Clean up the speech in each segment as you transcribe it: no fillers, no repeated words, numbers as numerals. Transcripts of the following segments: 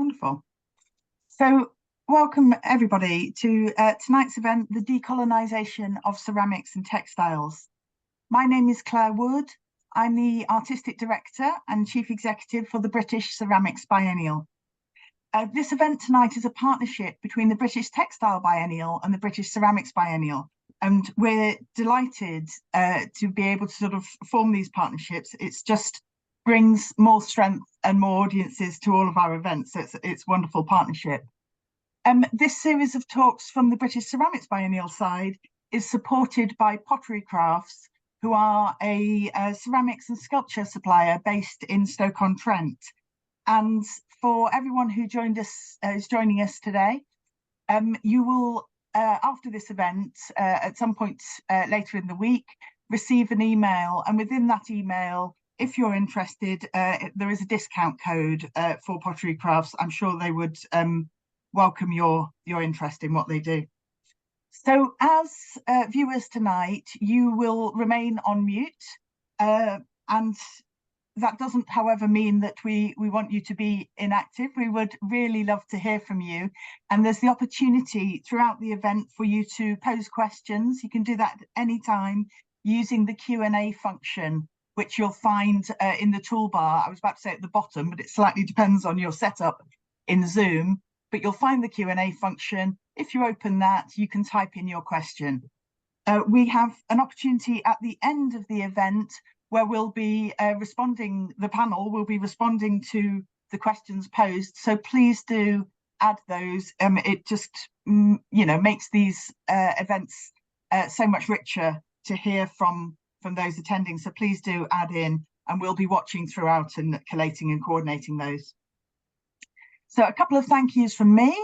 Wonderful. So welcome everybody to tonight's event, the Decolonisation of Ceramics and Textiles. My name is Claire Wood. I'm the Artistic Director and Chief Executive for the British Ceramics Biennial. This event tonight is a partnership between the British Textile Biennial and the British Ceramics Biennial. And we're delighted to be able to sort of form these partnerships. It's just brings more strength and more audiences to all of our events. So it's a wonderful partnership. This series of talks from the British Ceramics Biennial side is supported by Pottery Crafts, who are a ceramics and sculpture supplier based in Stoke-on-Trent. And for everyone who is joining us today, you will, after this event, at some point later in the week, receive an email. And within that email, if you're interested, there is a discount code for Pottery Crafts. I'm sure they would welcome your interest in what they do. So as viewers tonight, you will remain on mute. And that doesn't, however, mean that we want you to be inactive. We would really love to hear from you. And there's the opportunity throughout the event for you to pose questions. You can do that at any time using the Q&A function, which you'll find in the toolbar. I was about to say at the bottom, but it slightly depends on your setup in Zoom. But you'll find the Q&A function. If you open that, you can type in your question. We have an opportunity at the end of the event where we'll be the panel will be responding to the questions posed. So please do add those. It just, makes these events so much richer to hear from those attending. So please do add in, and we'll be watching throughout and collating and coordinating those. So a couple of thank yous from me.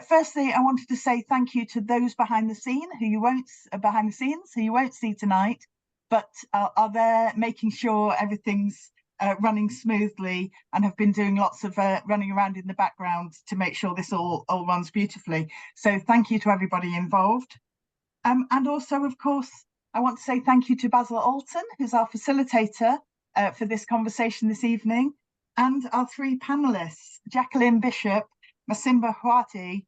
Firstly, I wanted to say thank you to those behind the scenes who you won't see tonight, but are there making sure everything's running smoothly and have been doing lots of running around in the background to make sure this all runs beautifully. So thank you to everybody involved. And also, of course, I want to say thank you to Basil Olton, who's our facilitator for this conversation this evening, and our three panelists, Jacqueline Bishop, Masimba, Hwati,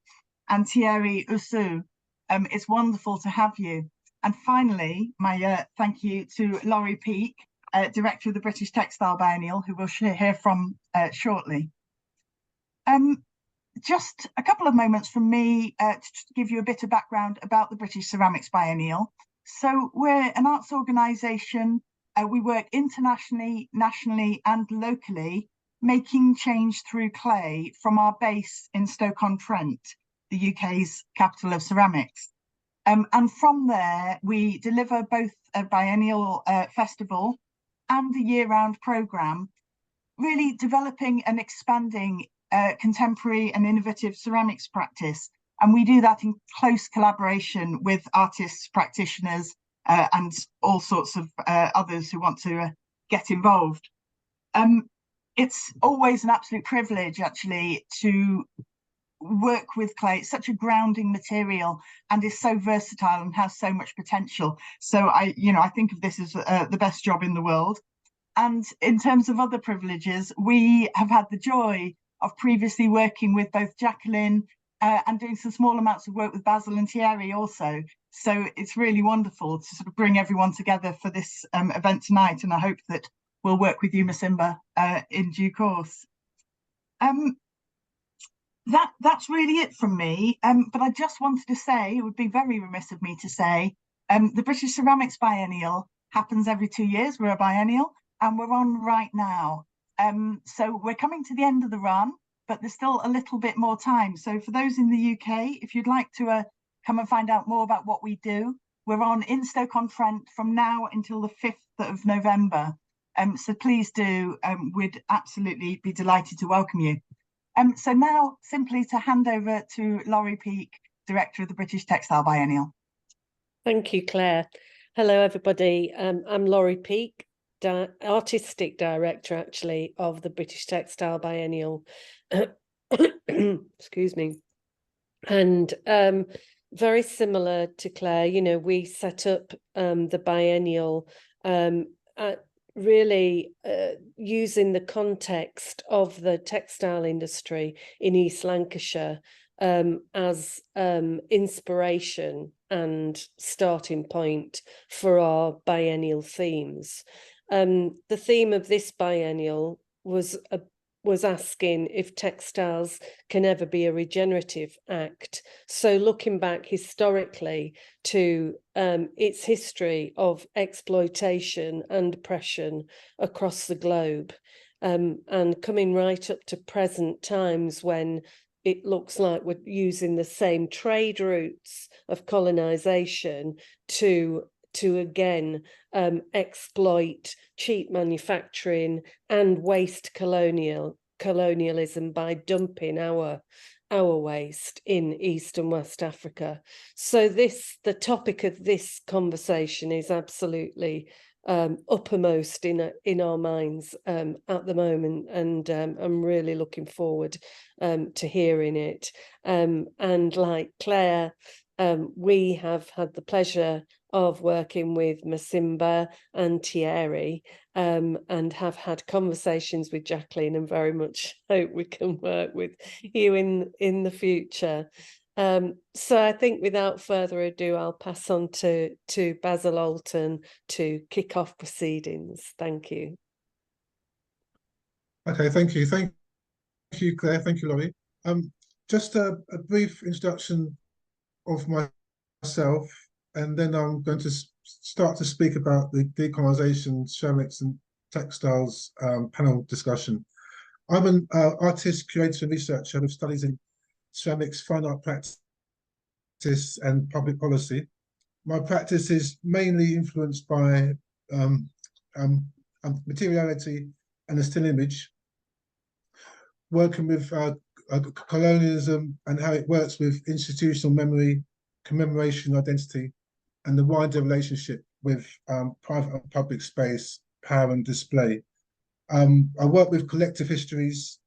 and Theirry, Oussou. It's wonderful to have you. And finally, my thank you to Laurie Peake, Director of the British Textile Biennial, who we'll hear from shortly. Just a couple of moments from me to give you a bit of background about the British Ceramics Biennial. So we're an arts organisation. We work internationally, nationally and locally, making change through clay from our base in Stoke-on-Trent, the UK's capital of ceramics. And from there, we deliver both a biennial festival and a year-round programme, really developing and expanding contemporary and innovative ceramics practice. And we do that in close collaboration with artists, practitioners, and all sorts of others who want to get involved. It's always an absolute privilege, actually, to work with clay. It's such a grounding material and is so versatile and has so much potential. So I think of this as the best job in the world. And in terms of other privileges, we have had the joy of previously working with both Jacqueline and doing some small amounts of work with Basil and Theirry also. So it's really wonderful to sort of bring everyone together for this event tonight. And I hope that we'll work with you, Masimba, in due course. That's really it from me. But I just wanted to say, it would be very remiss of me to say, the British Ceramics Biennial happens every 2 years. We're a biennial, and we're on right now. So we're coming to the end of the run, but there's still a little bit more time. So for those in the UK, if you'd like to come and find out more about what we do, we're on in Stoke-on-Trent from now until the 5th of November. So please do, we'd absolutely be delighted to welcome you. So now simply to hand over to Laurie Peake, Director of the British Textile Biennial. Thank you, Claire. Hello, everybody. I'm Laurie Peake, Artistic Director, actually, of the British Textile Biennial. Excuse me. And very similar to Claire, we set up the biennial really using the context of the textile industry in East Lancashire as inspiration and starting point for our biennial themes. The theme of this biennial was asking if textiles can ever be a regenerative act. So looking back historically to its history of exploitation and oppression across the globe, and coming right up to present times when it looks like we're using the same trade routes of colonisation to again exploit cheap manufacturing and waste colonialism by dumping our waste in East and West Africa. So the topic of this conversation is absolutely uppermost in our minds at the moment, and I'm really looking forward to hearing it. And like Claire, we have had the pleasure of working with Masimba and Theirry, and have had conversations with Jacqueline, and very much hope we can work with you in the future. So I think without further ado, I'll pass on to Basil Olton to kick off proceedings. Thank you. Okay, thank you. Thank you, Claire. Thank you, Laurie. Just a brief introduction of myself, and then I'm going to start to speak about the Decolonisation, Ceramics and Textiles panel discussion. I'm an artist, curator and researcher with studies in ceramics, fine art practice and public policy. My practice is mainly influenced by materiality and a still image, working with colonialism and how it works with institutional memory, commemoration, identity, and the wider relationship with private and public space, power and display. I work with collective histories,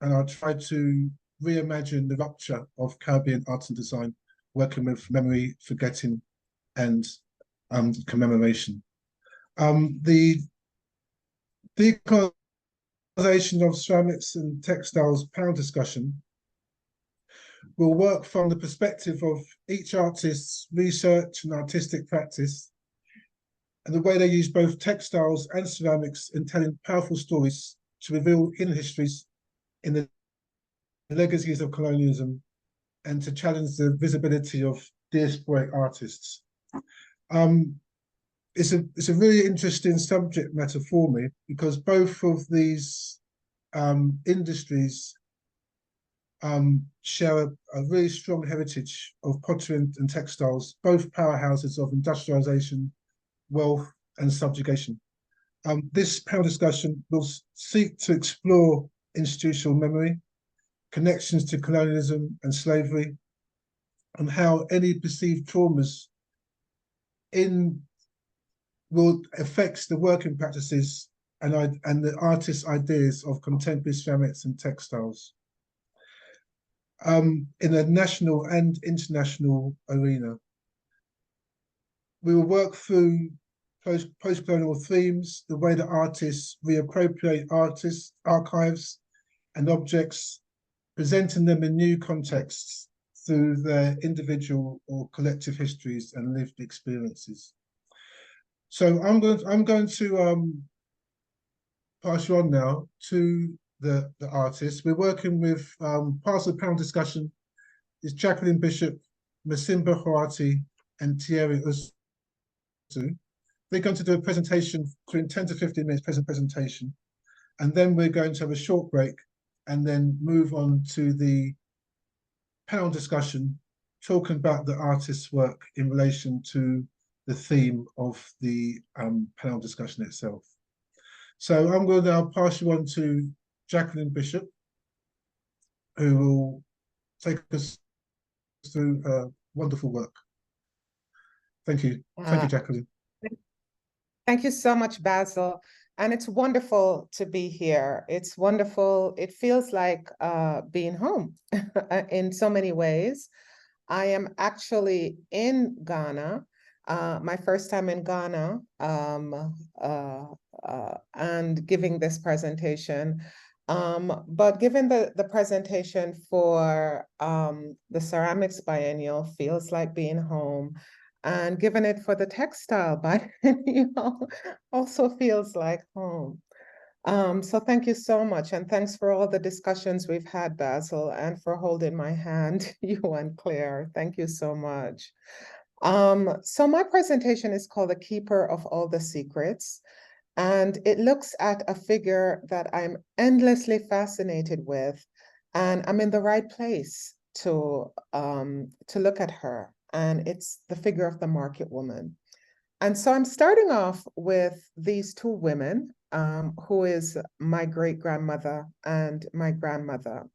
and I try to reimagine the rupture of Caribbean art and design, working with memory, forgetting, and commemoration. The Decolonisation of Ceramics and Textiles panel discussion will work from the perspective of each artist's research and artistic practice, and the way they use both textiles and ceramics in telling powerful stories to reveal hidden histories in the legacies of colonialism and to challenge the visibility of diasporic artists. It's a really interesting subject matter for me, because both of these industries share a really strong heritage of pottery and textiles, both powerhouses of industrialisation, wealth and subjugation. This panel discussion will seek to explore institutional memory, connections to colonialism and slavery, and how any perceived traumas will affect the working practices and the artists' ideas of contemporary ceramics and textiles in a national and international arena. We will work through post-colonial themes, the way that artists reappropriate archives and objects, presenting them in new contexts through their individual or collective histories and lived experiences. So I'm going to pass you on now to the artists. We're working with part of the panel discussion is Jacqueline Bishop, Masimba Hwati, and Theirry Oussou. They're going to do a presentation between 10 to 15 minutes presentation, and then we're going to have a short break and then move on to the panel discussion, talking about the artist's work in relation to the theme of the panel discussion itself. So I'm going to now pass you on to Jacqueline Bishop, who will take us through her wonderful work. Thank you. Thank you, Jacqueline. Thank you so much, Basil. And it's wonderful to be here. It's wonderful. It feels like being home in so many ways. I am actually in Ghana. My first time in Ghana, and giving this presentation. But given the presentation for the Ceramics Biennial feels like being home, and given it for the Textile Biennial also feels like home. So thank you so much, and thanks for all the discussions we've had, Basil, and for holding my hand, you and Claire. Thank you so much. So my presentation is called The Keeper of All the Secrets, and it looks at a figure that I'm endlessly fascinated with, and I'm in the right place to look at her, and it's the figure of the market woman. And so I'm starting off with these two women, who is my great-grandmother and my grandmother.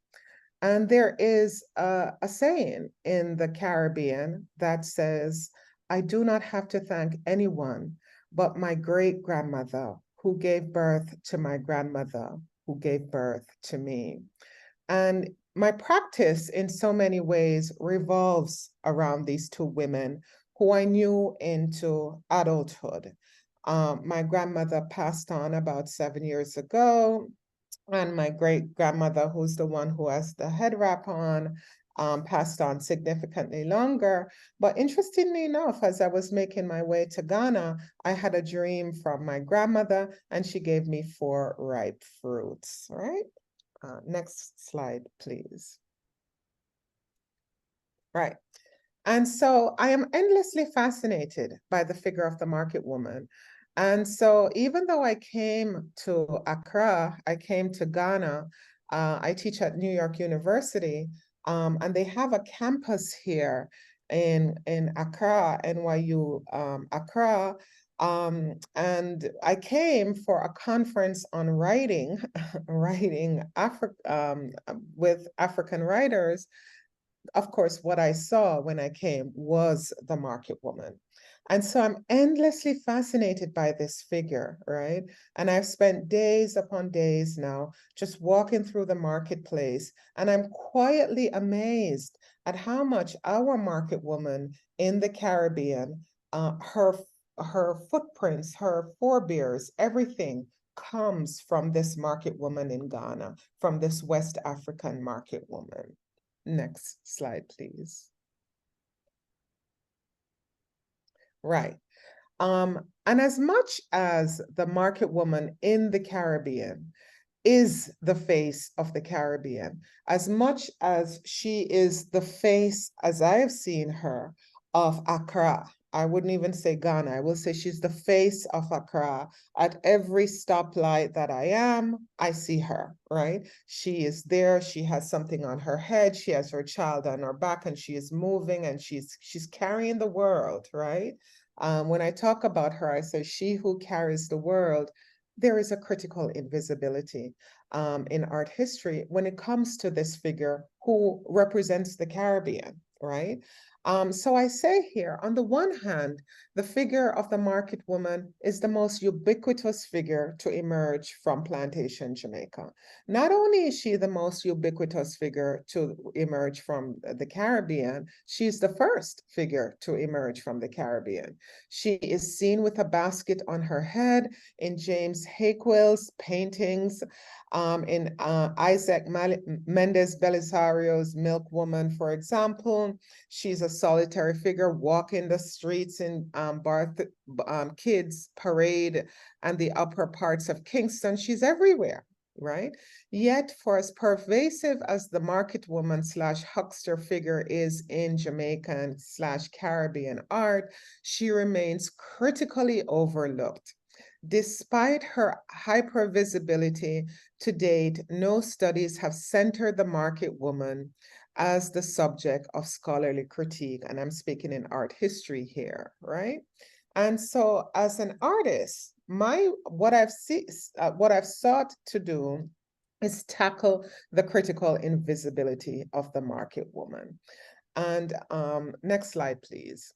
And there is a saying in the Caribbean that says, I do not have to thank anyone but my great-grandmother who gave birth to my grandmother, who gave birth to me. And my practice in so many ways revolves around these two women who I knew into adulthood. My grandmother passed on about 7 years ago, and my great-grandmother, who's the one who has the head wrap on, passed on significantly longer. But interestingly enough, as I was making my way to Ghana, I had a dream from my grandmother, and she gave me 4 ripe fruits, right? Next slide, please. Right. And so I am endlessly fascinated by the figure of the market woman. And so even though I came to Accra, I came to Ghana, I teach at New York University, and they have a campus here in Accra, NYU Accra. And I came for a conference on writing, with African writers. Of course, what I saw when I came was the market woman. And so I'm endlessly fascinated by this figure, right? And I've spent days upon days now just walking through the marketplace, and I'm quietly amazed at how much our market woman in the Caribbean, her footprints, her forebears, everything comes from this market woman in Ghana, from this West African market woman. Next slide, please. Right. And as much as the market woman in the Caribbean is the face of the Caribbean, as much as she is the face, as I have seen her, of Accra, I wouldn't even say Ghana, I will say she's the face of Accra. At every stoplight that I am, I see her, right? She is there, she has something on her head, she has her child on her back, and she is moving, and she's carrying the world, right? When I talk about her, I say she who carries the world. There is a critical invisibility in art history when it comes to this figure who represents the Caribbean, right? So I say here, on the one hand, the figure of the market woman is the most ubiquitous figure to emerge from plantation Jamaica. Not only is she the most ubiquitous figure to emerge from the Caribbean, she's the first figure to emerge from the Caribbean. She is seen with a basket on her head in James Haquill's paintings, in Isaac Mendez Belisario's Milk Woman, for example. She's a solitary figure walking the streets in Kids Parade and the upper parts of Kingston. She's everywhere, right? Yet, for as pervasive as the market woman / huckster figure is in Jamaican / Caribbean art, she remains critically overlooked. Despite her hypervisibility, to date, no studies have centered the market woman as the subject of scholarly critique, and I'm speaking in art history here, right? And so, as an artist, what I've sought to do is tackle the critical invisibility of the market woman. And next slide, please.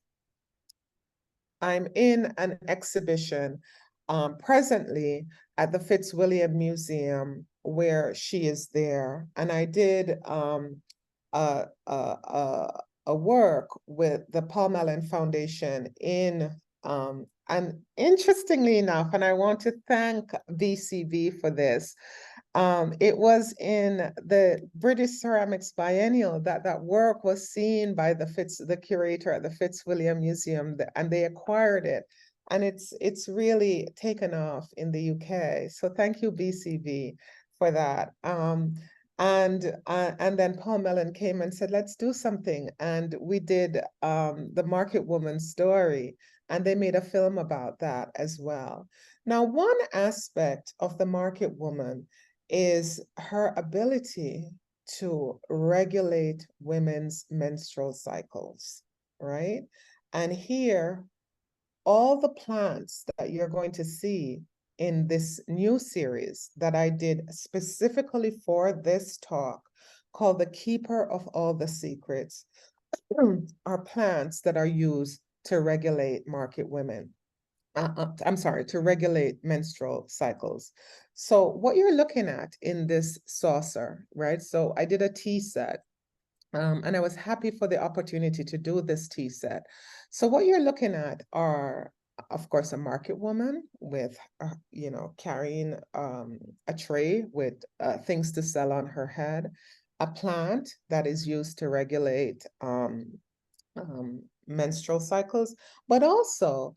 I'm in an exhibition presently at the Fitzwilliam Museum where she is there. And I did a work with the Paul Mellon Foundation in And interestingly enough, and I want to thank BCB for this, it was in the British Ceramics Biennial that that work was seen by the curator at the Fitzwilliam Museum, and they acquired it. And it's really taken off in the UK. So thank you, BCB, for that. And then Paul Mellon came and said, let's do something. And we did the Market Woman story, and they made a film about that as well. Now, one aspect of the Market Woman is her ability to regulate women's menstrual cycles, right? And here, all the plants that you're going to see in this new series that I did specifically for this talk, called The Keeper of All the Secrets, are plants that are used to regulate market women. To regulate menstrual cycles. So what you're looking at in this saucer, right? So I did a tea set, and I was happy for the opportunity to do this tea set. So what you're looking at are, of course, a market woman with, carrying a tray with things to sell on her head, a plant that is used to regulate menstrual cycles, but also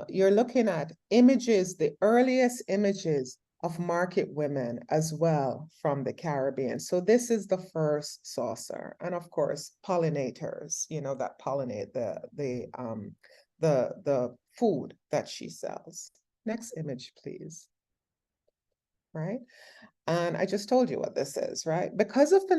you're looking at images, the earliest images of market women as well from the Caribbean. So this is the first saucer, and of course pollinators, that pollinate the food that she sells. Next image, please. Right, and I just told you what this is, right? Because of her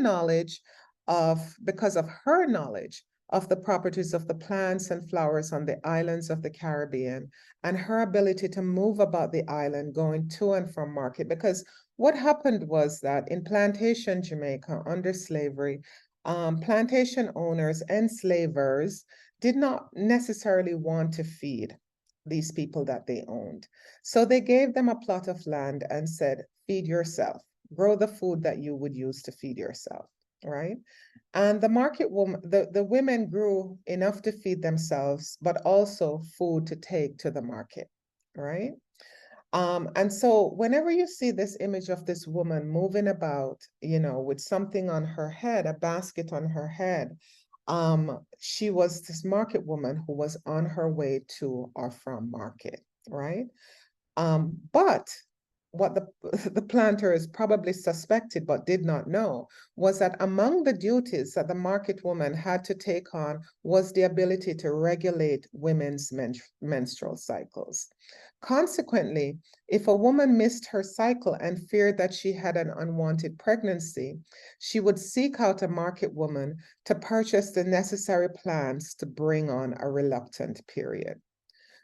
knowledge of the properties of the plants and flowers on the islands of the Caribbean, and her ability to move about the island going to and from market. Because what happened was that in plantation Jamaica under slavery, plantation owners and slavers did not necessarily want to feed these people that they owned. So they gave them a plot of land and said, feed yourself, grow the food that you would use to feed yourself, right? And the market woman, the women grew enough to feed themselves, but also food to take to the market, right? And so whenever you see this image of this woman moving about, with something on her head, a basket on her head, she was this market woman who was on her way to or from market, right? But what the planters probably suspected but did not know was that among the duties that the market woman had to take on was the ability to regulate women's menstrual cycles. Consequently, if a woman missed her cycle and feared that she had an unwanted pregnancy, she would seek out a market woman to purchase the necessary plants to bring on a reluctant period.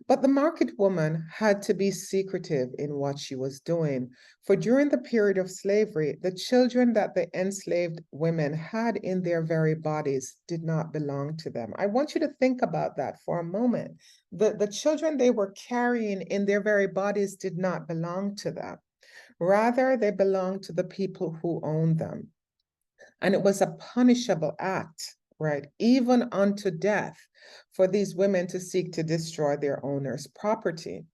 But the market woman had to be secretive in what she was doing, for during the period of slavery, the children that the enslaved women had in their very bodies did not belong to them. I want you to think about that for a moment. The children they were carrying in their very bodies did not belong to them. Rather, they belonged to the people who owned them. And it was a punishable act, right, even unto death, for these women to seek to destroy their owner's property.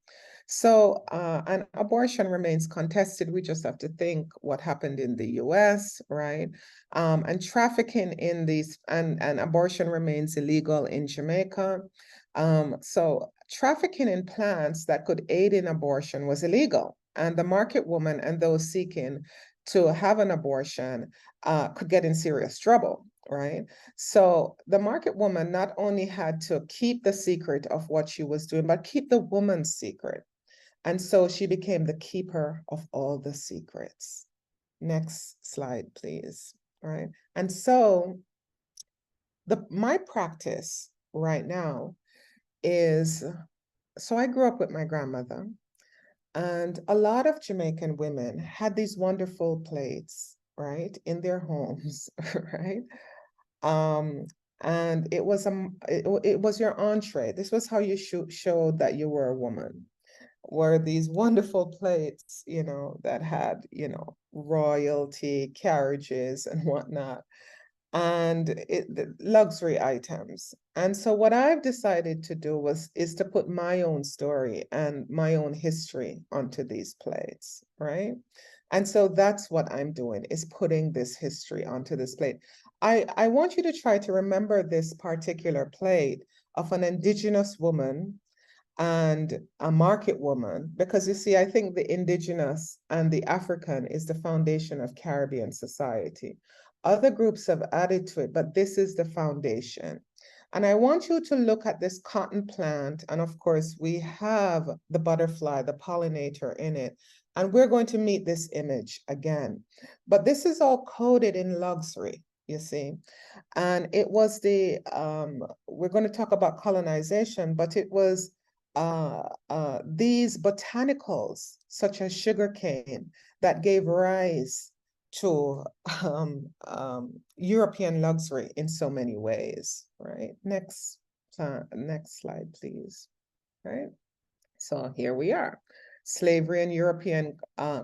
So an abortion remains contested. We just have to think what happened in the US, right? And trafficking in these, and abortion remains illegal in Jamaica. So trafficking in plants that could aid in abortion was illegal. And the market woman and those seeking to have an abortion could get in serious trouble, right? So the market woman not only had to keep the secret of what she was doing, but keep the woman's secret. And so she became the keeper of all the secrets. Next slide, please. All right. And so my practice right now is, so I grew up with my grandmother, and a lot of Jamaican women had these wonderful plates, right, in their homes, right? And it was your entree. This was how you showed that you were a woman. Were these wonderful plates, that had, royalty, carriages, and whatnot. and the luxury items. And so what I've decided to do is to put my own story and my own history onto these plates, right? And so that's what I'm doing, is putting this history onto this plate. I want you to try to remember this particular plate of an indigenous woman and a market woman, because you see, I think the indigenous and the African is the foundation of Caribbean society. Other groups have added to it, but this is the foundation. And I want you to look at this cotton plant. And of course, we have the butterfly, the pollinator in it. And we're going to meet this image again. But this is all coded in luxury, you see. And it was we're going to talk about colonization, but it was these botanicals, such as sugarcane, that gave rise to European luxury in so many ways, right? Next slide, please. Right. So here we are, slavery and European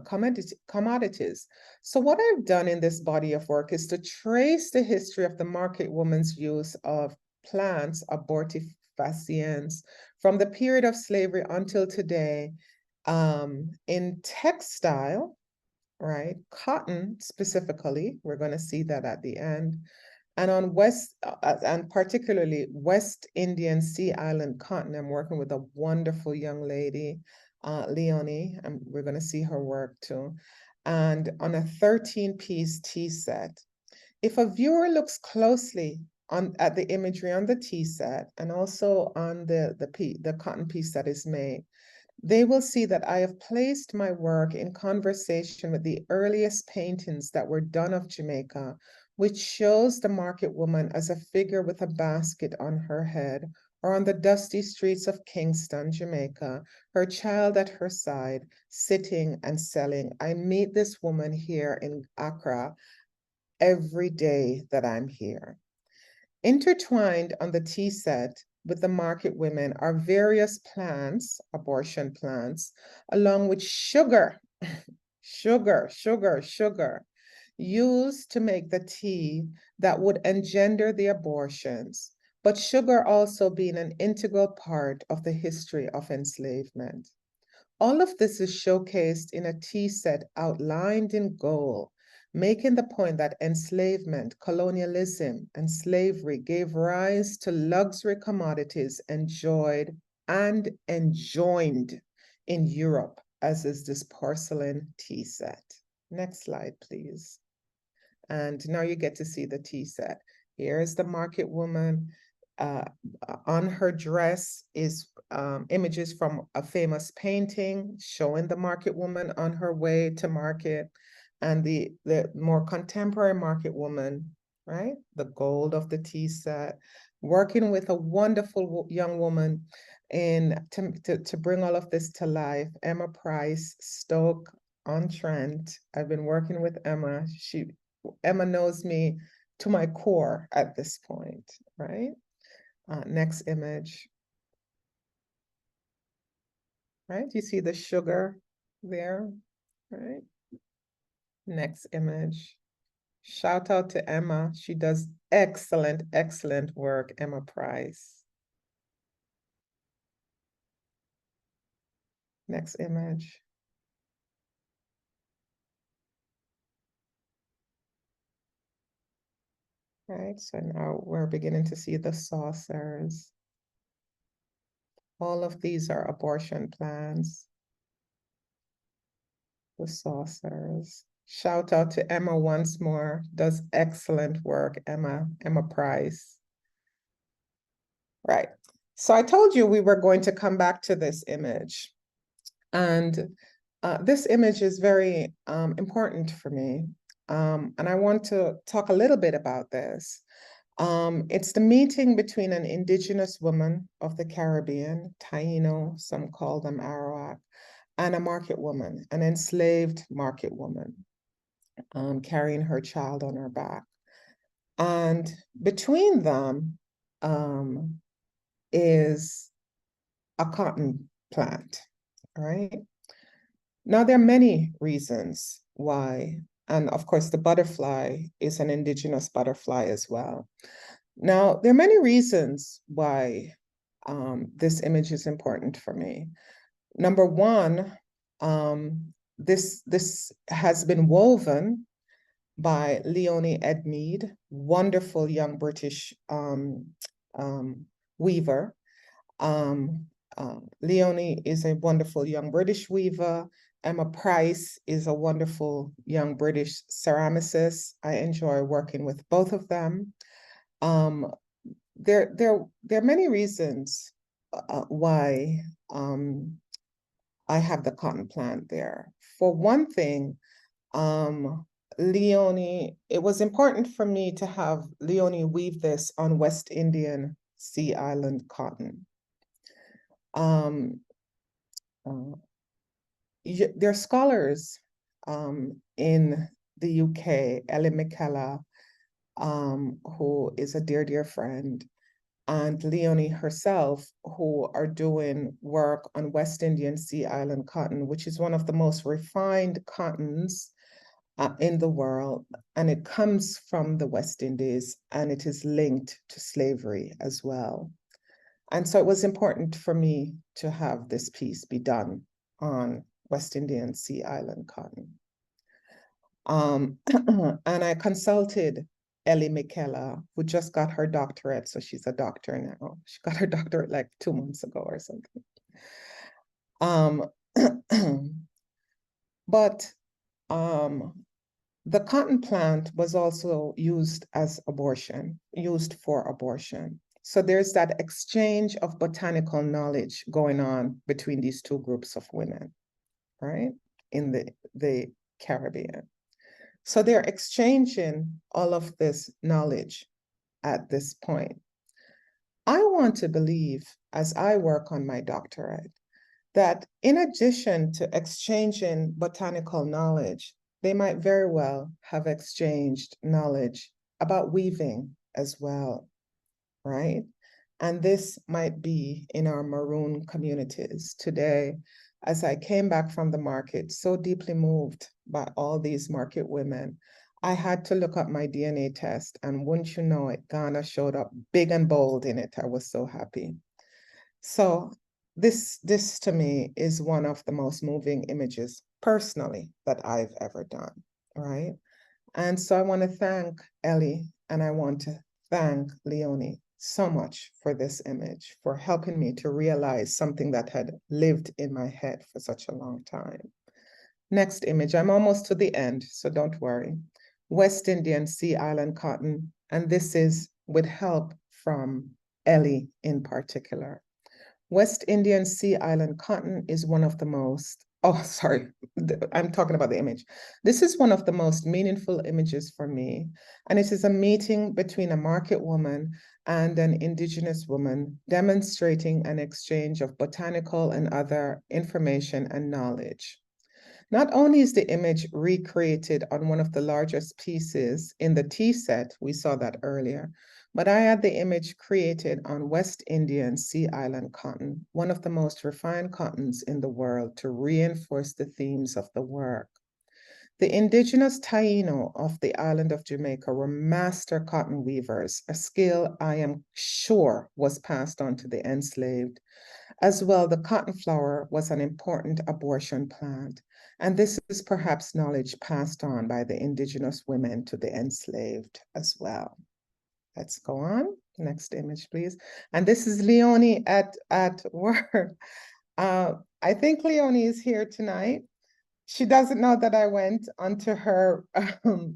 commodities. So what I've done in this body of work is to trace the history of the market woman's use of plants, abortifacients, from the period of slavery until today, in textile, right? Cotton specifically, we're going to see that at the end. And on and particularly West Indian Sea Island cotton, I'm working with a wonderful young lady, Leonie, and we're going to see her work too. And on a 13-piece tea set. If a viewer looks closely at the imagery on the tea set and also on the cotton piece that is made, they will see that I have placed my work in conversation with the earliest paintings that were done of Jamaica, which shows the market woman as a figure with a basket on her head, or on the dusty streets of Kingston, Jamaica, her child at her side, sitting and selling. I meet this woman here in Accra every day that I'm here. Intertwined on the tea set with the market women are various plants, abortion plants, along with sugar, sugar, used to make the tea that would engender the abortions, but sugar also being an integral part of the history of enslavement. All of this is showcased in a tea set outlined in gold, making the point that enslavement, colonialism, and slavery gave rise to luxury commodities enjoyed and enjoined in Europe, as is this porcelain tea set. Next slide, please. And now you get to see the tea set. Here's the market woman. On her dress is images from a famous painting showing the market woman on her way to market, and the more contemporary market woman, right? The gold of the tea set, working with a wonderful young woman to bring all of this to life. Emma Price, Stoke-on-Trent. I've been working with Emma. Emma knows me to my core at this point, right? Next image. Right, you see the sugar there, right? Next image. Shout out to Emma. She does excellent, excellent work, Emma Price. Next image. Right, so now we're beginning to see the saucers. All of these are abortion plans. The saucers. Shout out to Emma once more, does excellent work, Emma Price. Right, so I told you we were going to come back to this image. And this image is very important for me. And I want to talk a little bit about this. It's the meeting between an indigenous woman of the Caribbean, Taino, some call them Arawak, and a market woman, an enslaved market woman, carrying her child on her back. And between them is a cotton plant, right? Now, there are many reasons why And of course, the butterfly is an indigenous butterfly as well. Now, there are many reasons why this image is important for me. Number one, this has been woven by Leonie Edmeade, wonderful young British weaver. Leonie is a wonderful young British weaver. Emma Price is a wonderful young British ceramicist. I enjoy working with both of them. There are many reasons why I have the cotton plant there. For one thing, Leonie, it was important for me to have Leonie weave this on West Indian Sea Island cotton. There are scholars in the UK, Ellie McKellar, who is a dear, dear friend, and Leonie herself, who are doing work on West Indian Sea Island cotton, which is one of the most refined cottons in the world. And it comes from the West Indies, and it is linked to slavery as well. And so it was important for me to have this piece be done on West Indian Sea Island cotton. And I consulted Ellie McKellar, who just got her doctorate. So she's a doctor now. She got her doctorate like 2 months ago or something. But the cotton plant was also used for abortion. So there's that exchange of botanical knowledge going on between these two groups of women, right, in the Caribbean. So they're exchanging all of this knowledge at this point. I want to believe, as I work on my doctorate, that in addition to exchanging botanical knowledge, they might very well have exchanged knowledge about weaving as well, right? And this might be in our maroon communities today. As I came back from the market, so deeply moved by all these market women, I had to look up my DNA test, and wouldn't you know it, Ghana showed up big and bold in it. I was so happy. So this to me is one of the most moving images personally that I've ever done, right? And so I want to thank Ellie, and I want to thank Leonie so much for this image, for helping me to realize something that had lived in my head for such a long time. Next image, I'm almost to the end, so don't worry. West Indian Sea Island cotton, and this is with help from Ellie in particular. West Indian Sea Island cotton is one of the most, I'm talking about the image. This is one of the most meaningful images for me, and it is a meeting between a market woman and an indigenous woman, demonstrating an exchange of botanical and other information and knowledge. Not only is the image recreated on one of the largest pieces in the tea set, we saw that earlier, but I had the image created on West Indian Sea Island cotton, one of the most refined cottons in the world, to reinforce the themes of the work. The indigenous Taino of the island of Jamaica were master cotton weavers, a skill I am sure was passed on to the enslaved. As well, the cotton flower was an important abortion plant, and this is perhaps knowledge passed on by the indigenous women to the enslaved as well. Let's go on. Next image, please. And this is Leonie at work. I think Leonie is here tonight. She doesn't know that I went onto her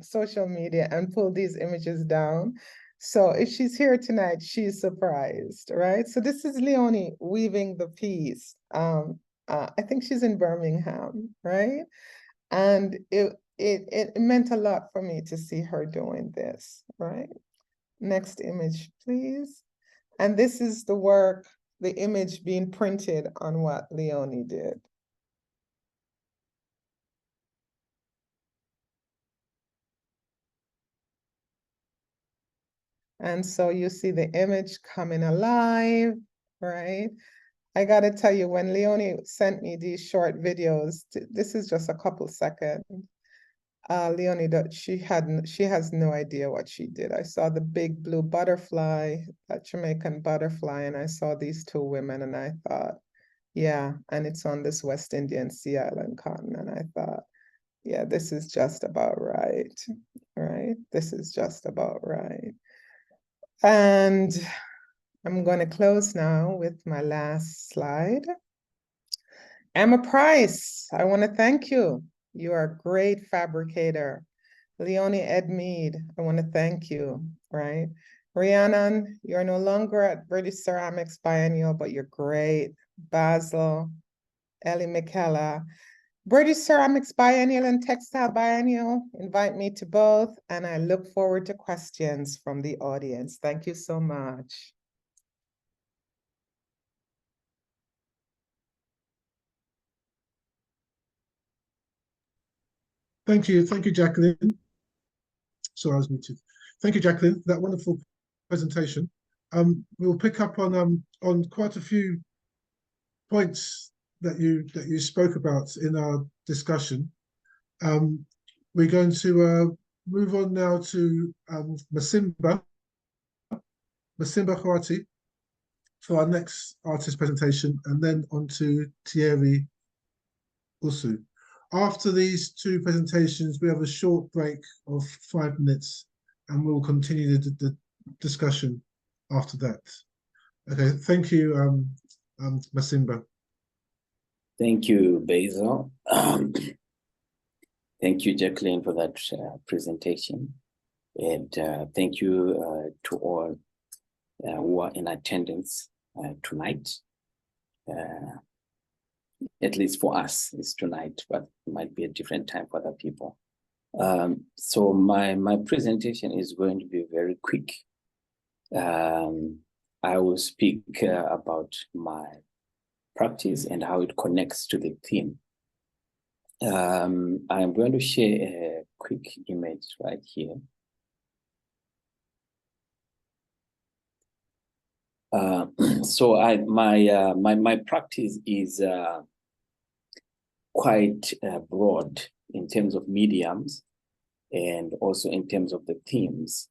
social media and pulled these images down. So if she's here tonight, she's surprised, right? So this is Leonie weaving the piece. I think she's in Birmingham, right? And it meant a lot for me to see her doing this, right? Next image, please. And this is the work, the image being printed on what Leonie did. And so you see the image coming alive, right? I gotta tell you, when Leonie sent me these short videos, this is just a couple seconds. Leonie, she has no idea what she did. I saw the big blue butterfly, that Jamaican butterfly, and I saw these two women, and I thought, yeah, and it's on this West Indian Sea Island continent. I thought, yeah, this is just about right, right? This is just about right. And I'm going to close now with my last slide. Emma Price, I want to thank you. You are a great fabricator. Leonie Edmead, I want to thank you, right? Rhiannon, you're no longer at British Ceramics Biennial, but you're great. Basil, Ellie McKellar. British Ceramics Biennial and Textile Biennial, invite me to both, and I look forward to questions from the audience. Thank you so much. Thank you, Jacqueline. Sorry, I was muted. Thank you, Jacqueline, for that wonderful presentation. We'll pick up on quite a few points that you spoke about in our discussion. We're going to move on now to Masimba Hwati for our next artist presentation, and then on to Theirry Oussou. After these two presentations, we have a short break of 5 minutes, and we'll continue the discussion after that. Okay, thank you, Masimba. Thank you, Basil. Thank you, Jacqueline, for that presentation. And thank you to all who are in attendance tonight. At least for us, it's tonight, but it might be a different time for other people. So my presentation is going to be very quick. I will speak about my practice and how it connects to the theme. I'm going to share a quick image right here. So my practice is quite broad in terms of mediums and also in terms of the themes.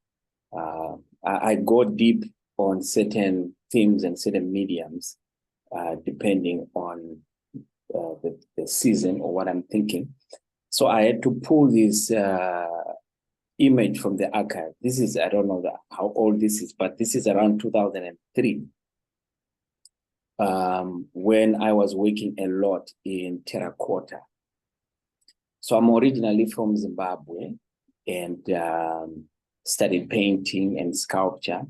I go deep on certain themes and certain mediums depending on the season or what I'm thinking. So I had to pull this image from the archive. This is, I don't know how old this is, but this is around 2003. When I was working a lot in terracotta. So I'm originally from Zimbabwe and studied painting and sculpture,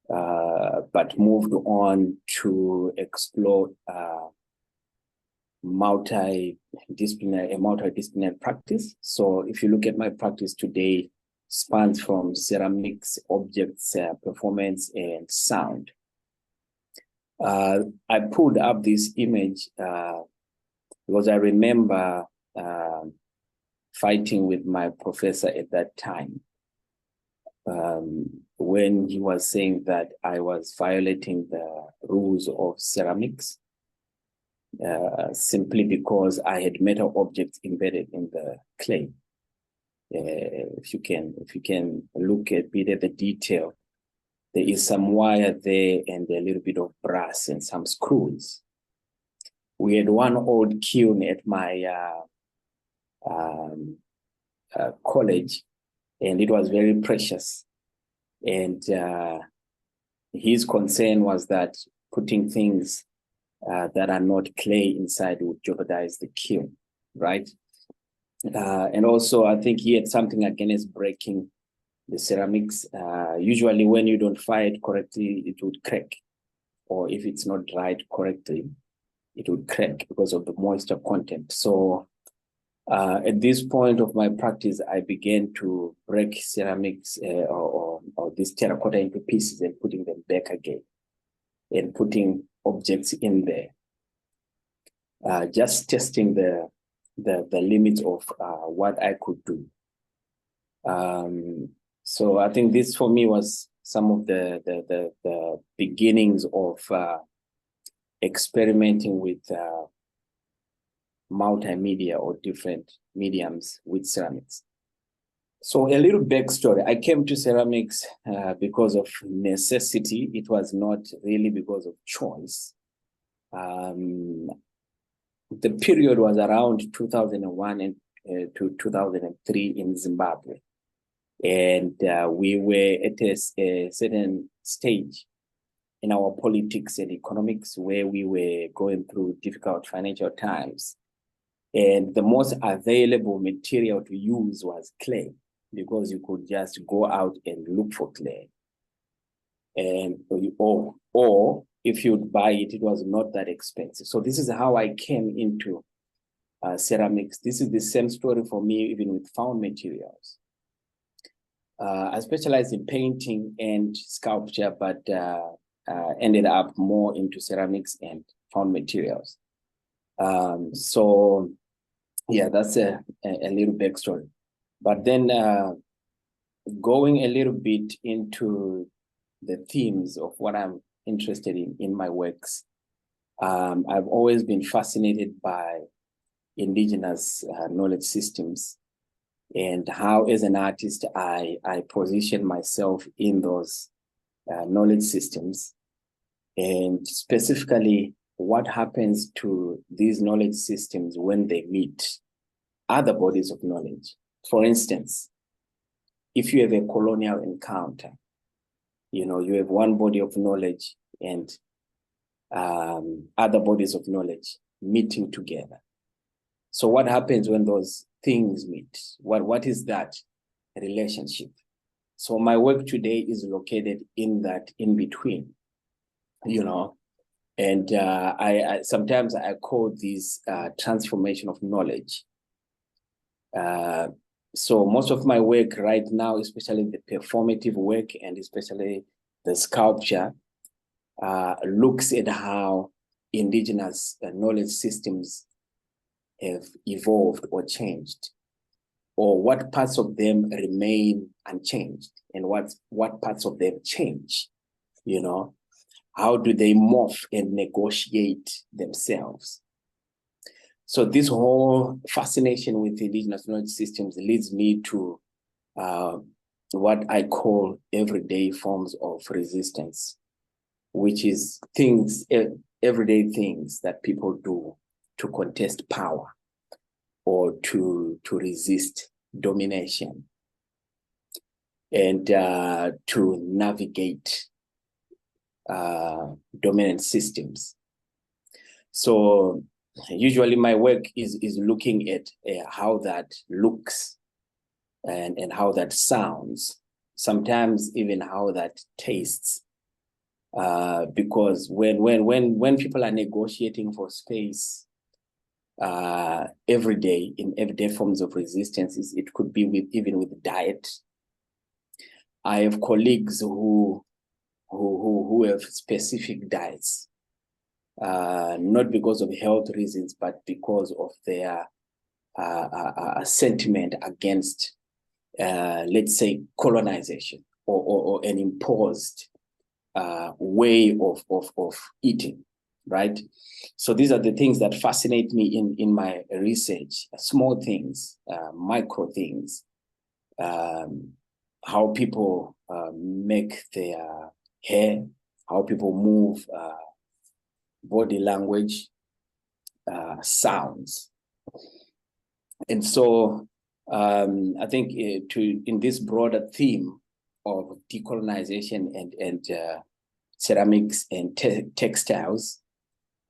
but moved on to explore multidisciplinary practice. So if you look at my practice today, spans from ceramics, objects, performance, and sound. I pulled up this image because I remember fighting with my professor at that time when he was saying that I was violating the rules of ceramics simply because I had metal objects embedded in the clay. If you can look at the detail, there is some wire there and a little bit of brass and some screws. We had one old kiln at my college, and it was very precious. And his concern was that putting things that are not clay inside would jeopardize the kiln, right? And also, I think he had something against breaking the ceramics. Usually when you don't fire it correctly, it would crack. Or if it's not dried correctly, it would crack because of the moisture content. So at this point of my practice, I began to break ceramics or this terracotta into pieces and putting them back again and putting objects in there. Just testing the limits of what I could do. So I think this for me was some of the beginnings of experimenting with multimedia or different mediums with ceramics. So a little backstory. I came to ceramics because of necessity. It was not really because of choice. The period was around 2001 to 2003 in Zimbabwe. And we were at a certain stage in our politics and economics where we were going through difficult financial times. And the most available material to use was clay, because you could just go out and look for clay. And or if you'd buy it, it was not that expensive. So this is how I came into ceramics. This is the same story for me, even with found materials. I specialized in painting and sculpture, but ended up more into ceramics and found materials. So yeah, that's a little backstory. But then going a little bit into the themes of what I'm interested in my works, I've always been fascinated by indigenous knowledge systems and how, as an artist, I position myself in those knowledge systems, and specifically what happens to these knowledge systems when they meet other bodies of knowledge. For instance, if you have a colonial encounter, you know, you have one body of knowledge and other bodies of knowledge meeting together. So what happens when those things meet? What is that relationship? So my work today is located in that in between, you know, and I sometimes I call this transformation of knowledge. So most of my work right now, especially the performative work and especially the sculpture, looks at how indigenous knowledge systems have evolved or changed, or what parts of them remain unchanged and what parts of them change, you know? How do they morph and negotiate themselves? So this whole fascination with indigenous knowledge systems leads me to what I call everyday forms of resistance, which is things, everyday things that people do to contest power or to resist domination and to navigate dominant systems. So usually my work is looking at how that looks and how that sounds, sometimes even how that tastes. Because when people are negotiating for space every day in everyday forms of resistance, it could be even with diet. I have colleagues who have specific diets, not because of health reasons, but because of their sentiment against, let's say, colonization or an imposed way of eating, right? So these are the things that fascinate me in my research, small things, micro things, how people make their hair, how people move, body language, sounds. And so I think in this broader theme of decolonization and ceramics and textiles,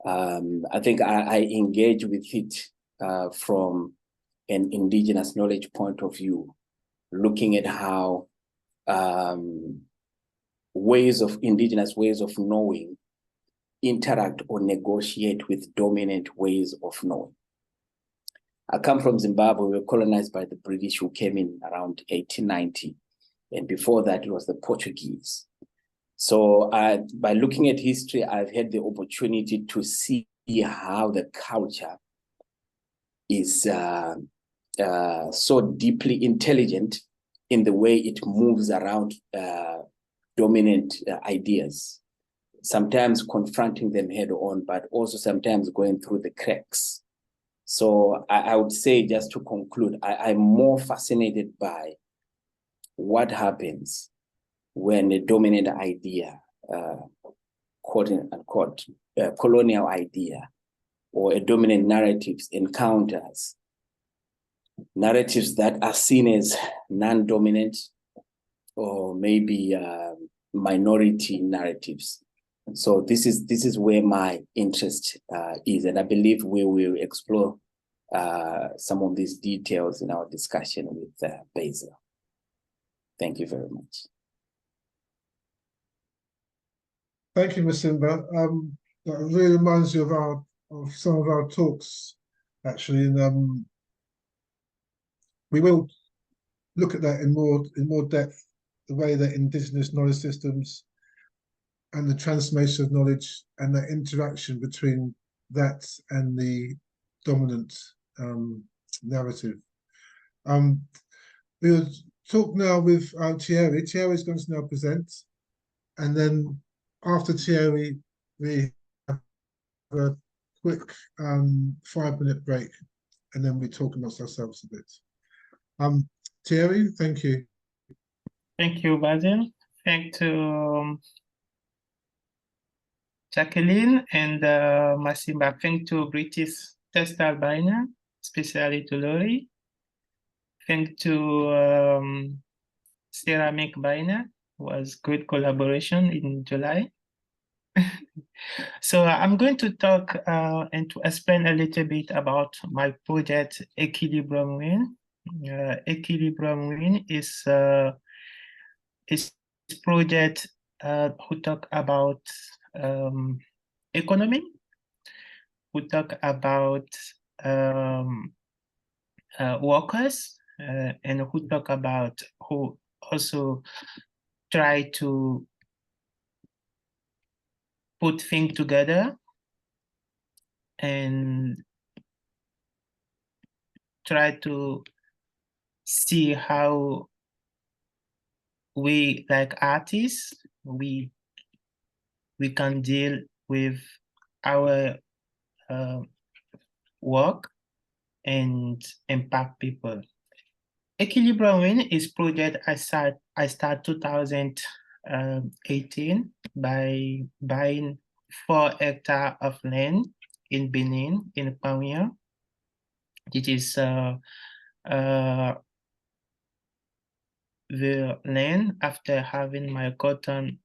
I think I engage with it from an indigenous knowledge point of view, looking at how indigenous ways of knowing interact or negotiate with dominant ways of knowing. I come from Zimbabwe. We were colonized by the British, who came in around 1890. And before that, it was the Portuguese. So by looking at history, I've had the opportunity to see how the culture is so deeply intelligent in the way it moves around dominant ideas, sometimes confronting them head on, but also sometimes going through the cracks. So I would say, just to conclude, I'm more fascinated by what happens when a dominant idea, quote unquote, colonial idea, or a dominant narratives encounters narratives that are seen as non-dominant or maybe minority narratives. So this is where my interest is, and I believe we will explore some of these details in our discussion with Basil. Thank you very much. Thank you, Masimba. That really reminds you of some of our talks, actually, and we will look at that in more depth, the way that indigenous knowledge systems and the transformation of knowledge and the interaction between that and the dominant narrative. We will talk now with Theirry. Theirry is going to now present, and then after Theirry, we have a quick 5-minute break, and then we talk amongst ourselves a bit. Theirry, thank you. Thank you, Basil. Thank you, Jacqueline and Masimba. Thank to British Textile Biennal, especially to Lori. Thank to Ceramic Biennal. Was good collaboration in July. So I'm going to talk and to explain a little bit about my project Equilibrium Win. Equilibrium Win is project who talk about economy, who talk about workers, and who talk about who also try to put things together and try to see how we, like artists, we can deal with our work and impact people. Equilibrium Win is project I start 2018 by buying 4 hectares of land in Benin, in Pamia. It is the land after having my cotton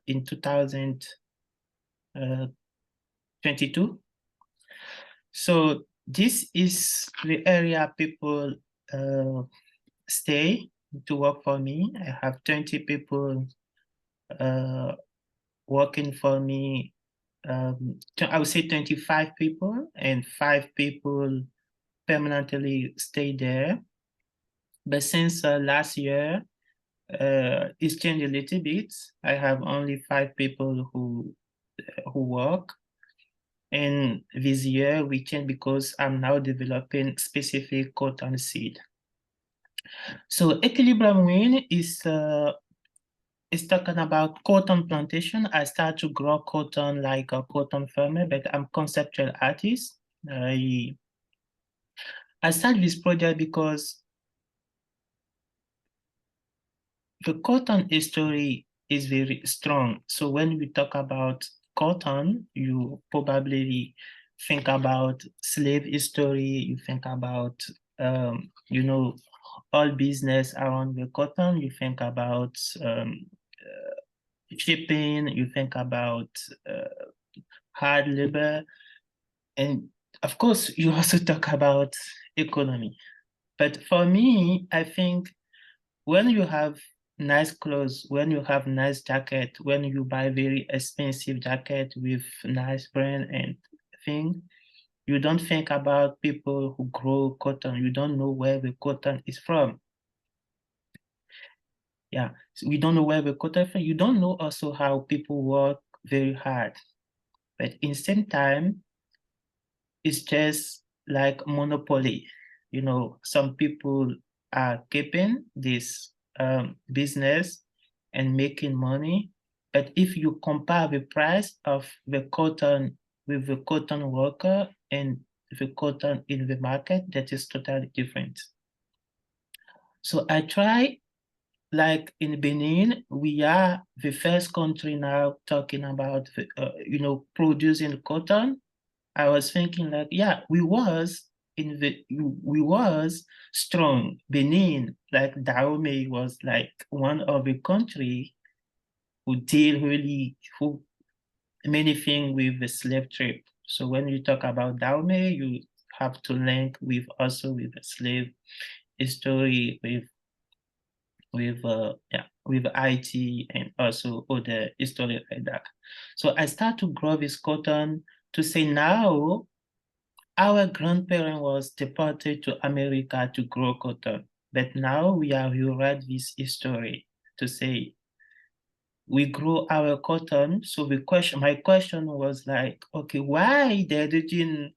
in 2022. So this is the area people stay to work for me. I have 20 people working for me. I would say 25 people, and 5 people permanently stay there. But since last year, it's changed a little bit. I have only 5 people who work. And this year we changed because I'm now developing specific cotton seed. So Equilibrium Win is talking about cotton plantation. I start to grow cotton like a cotton farmer, but I'm conceptual artist. I started this project because the cotton history is very strong. So when we talk about cotton, you probably think about slave history, you think about, you know, all business around the cotton, you think about shipping, you think about hard labor, and of course, you also talk about economy. But for me, I think when you have nice clothes, when you have nice jacket, when you buy very expensive jacket with nice brand and thing, you don't think about people who grow cotton. You don't know where the cotton is from. Yeah, so we don't know where the cotton is from. You don't know also how people work very hard. But in the same time, it's just like monopoly. You know, some people are keeping this business and making money. But if you compare the price of the cotton with the cotton worker and the cotton in the market that is totally different. So I try, like in Benin, we are the first country now talking about, producing cotton. I was thinking like, yeah, we was strong. Benin, like Dahomey was like one of the country who did many things with the slave trade. So when you talk about Dahomey, you have to link with the slave history with IT and also other history like that. So I start to grow this cotton to say now our grandparent was deported to America to grow cotton, but now we have rewrite this history to say we grow our cotton. So my question was like, okay, why they didn't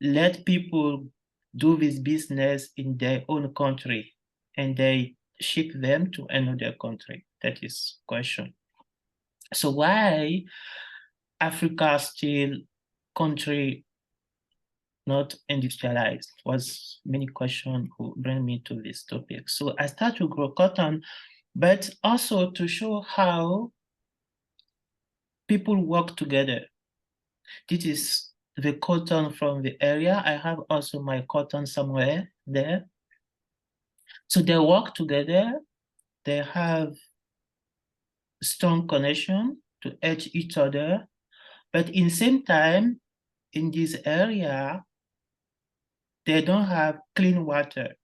let people do this business in their own country and they ship them to another country? That is question. So why Africa still country not industrialized was many questions who bring me to this topic. So I start to grow cotton, but also to show how people work together. This is the cotton from the area. I have also my cotton somewhere there. So they work together. They have strong connection to help each other. But in the same time, in this area, they don't have clean water.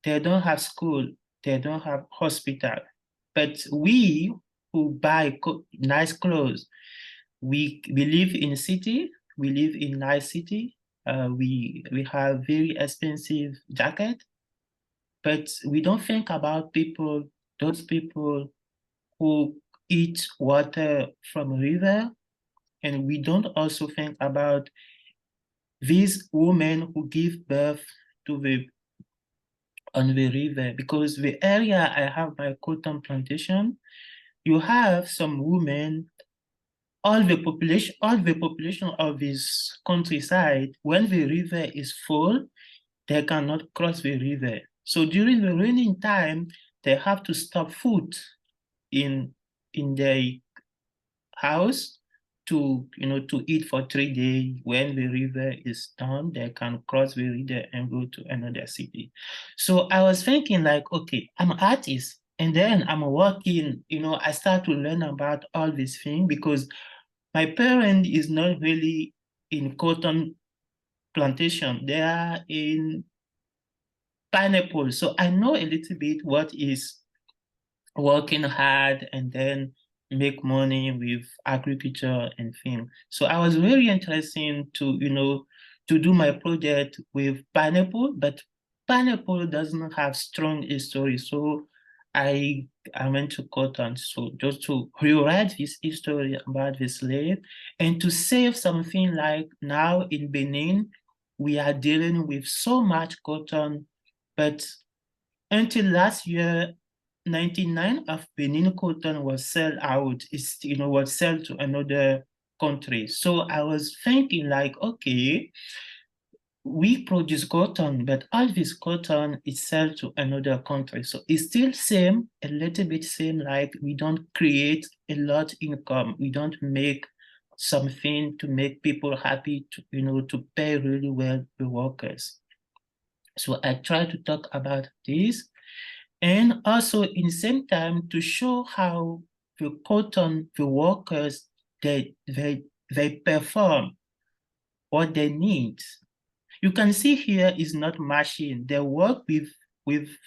They don't have school. They don't have hospital. But we who buy nice clothes, we live in a city. We live in nice city. We have very expensive jacket, but we don't think about those people who eat water from a river, and we don't also think about these women who give birth on the river, because the area I have my cotton plantation, you have some women, all the population of this countryside, when the river is full, they cannot cross the river. So during the raining time, they have to stop food in their house to eat for 3 days. When the river is done, they can cross the river and go to another city. So I was thinking like, okay, I'm an artist, and then I'm working, I start to learn about all these things because my parent is not really in cotton plantation. They are in pineapple. So I know a little bit what is working hard and then make money with agriculture and things. So I was very interested to do my project with pineapple, but pineapple doesn't have strong history. So I went to cotton, so just to rewrite this history about the slave and to save something like now in Benin, we are dealing with so much cotton, but until last year, 99% of Benin cotton was sold out. Was sold to another country. So I was thinking like, okay, we produce cotton, but all this cotton is sold to another country. So it's still a little bit same, like we don't create a lot income. We don't make something to make people happy to pay really well the workers. So I try to talk about this. And also in the same time to show how the workers, they perform what they need. You can see here is not machine. They work with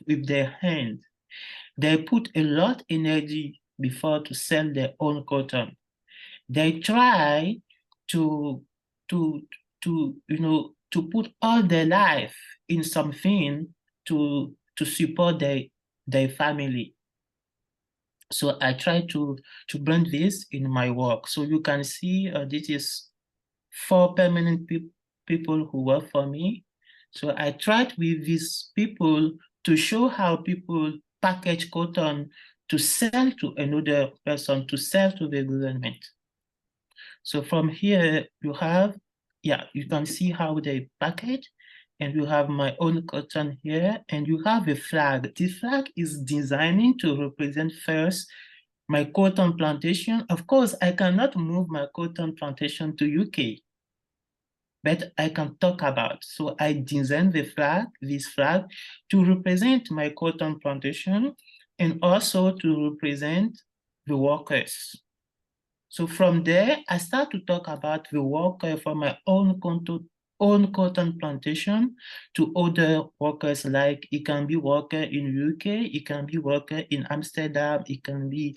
their hand. They put a lot of energy before to sell their own cotton. They try to put all their life in something to support their family. So I try to bring this in my work. So you can see this is 4 permanent people who work for me. So I tried with these people to show how people package cotton to sell to another person, to sell to the government. So from here, you have yeah, you can see how they package. And you have my own cotton here, and you have a flag. The flag is designing to represent first my cotton plantation. Of course, I cannot move my cotton plantation to UK, but I can talk about. So I designed the flag, this flag, to represent my cotton plantation and also to represent the workers. So from there, I start to talk about the worker from my own cotton plantation to other workers, like it can be worker in UK, it can be worker in Amsterdam, it can be